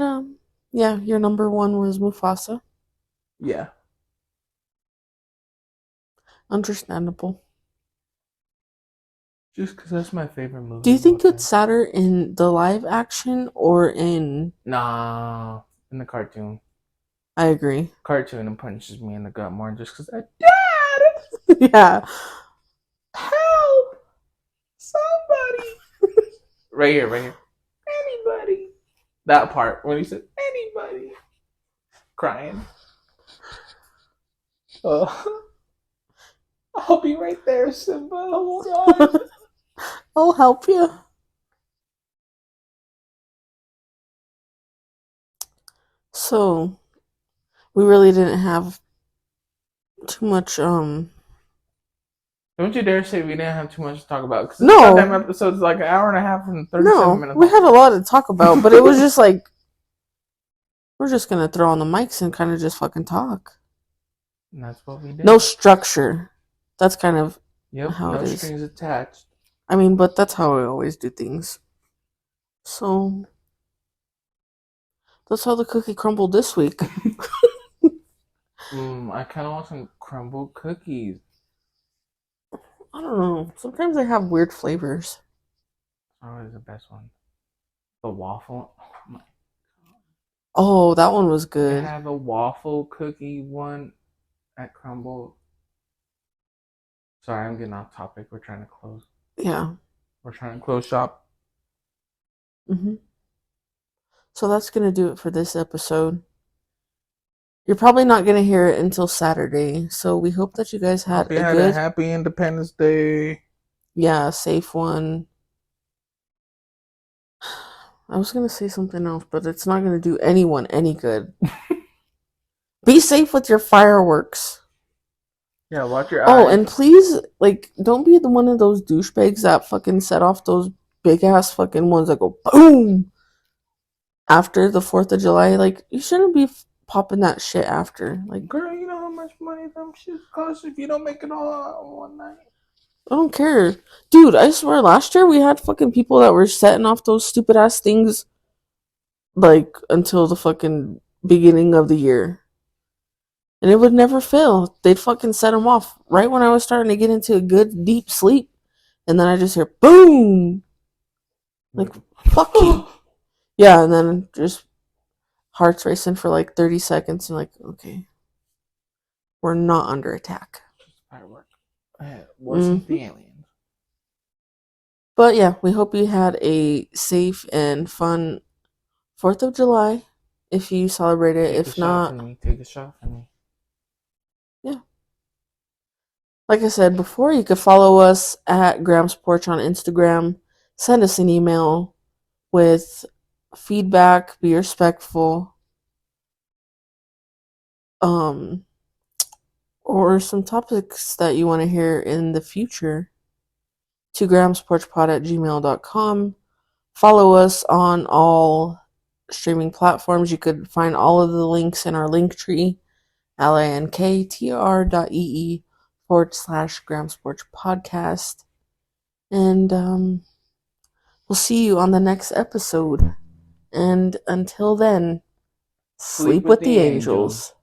S1: yeah, your number one was Mufasa.
S2: Yeah.
S1: Understandable.
S2: Just because that's my favorite movie.
S1: Do you think it's sadder in the live action or in?
S2: Nah, in the cartoon.
S1: I agree.
S2: Cartoon and punches me in the gut more just because Dad,
S1: Yeah.
S2: help, somebody. Right here, right here. Anybody. That part when he said anybody, crying. I'll be right there, Simba. Hold on.
S1: I'll help you. So, we really didn't have too much
S2: Don't you dare say we didn't have too much to talk about. Because
S1: no.
S2: this goddamn episode's like an hour and a half and 37 minutes.
S1: We had a lot to talk about, but it was just like we're just gonna throw on the mics and kind of just fucking talk.
S2: And that's what we did.
S1: No structure. That's kind of how
S2: no
S1: it is.
S2: strings attached.
S1: I mean, but that's how I always do things. So that's how the cookie crumbled this week.
S2: I kind of want some crumble cookies.
S1: I don't know. Sometimes they have weird flavors.
S2: Always the best one. The waffle. Oh my god.
S1: Oh, that one was good.
S2: They have a waffle cookie one at Crumble. Sorry, I'm getting off topic. We're trying to close.
S1: Yeah.
S2: We're trying to close shop.
S1: So that's gonna do it for this episode. You're probably not gonna hear it until Saturday. So we hope that you guys had
S2: a happy Independence Day.
S1: Yeah, safe one. I was gonna say something else, but it's not gonna do anyone any good. Be safe with your fireworks.
S2: Yeah, watch your eyes.
S1: Oh, and please, like, don't be the one of those douchebags that fucking set off those big ass fucking ones that go boom after the 4th of July. Like, you shouldn't be popping that shit after. Like,
S2: girl, you know how much money them shit costs if you don't make it all out in one night?
S1: I don't care. Dude, I swear last year we had fucking people that were setting off those stupid ass things like until the fucking beginning of the year. And it would never fail. They'd fucking set them off right when I was starting to get into a good deep sleep. And then I just hear boom. Like, fuck you. Yeah, and then just hearts racing for like 30 seconds. And like, okay, we're not under attack.
S2: Firework. Wasn't the aliens.
S1: But yeah, we hope you had a safe and fun 4th of July, if you celebrate it.
S2: Take a
S1: If
S2: shot for
S1: not,
S2: me. Take a shot for me.
S1: yeah. Like I said before, you could follow us at Graham's Porch on Instagram. Send us an email with feedback. Be respectful. Um, or some topics that you want to hear in the future to grahamsporchpod@gmail.com. Follow us on all streaming platforms. You could find all of the links in our link tree, linktr.ee/Grams Porch Podcast. And we'll see you on the next episode. And until then,
S2: Sleep
S1: sleep
S2: with
S1: with
S2: the
S1: the
S2: angels.
S1: angels.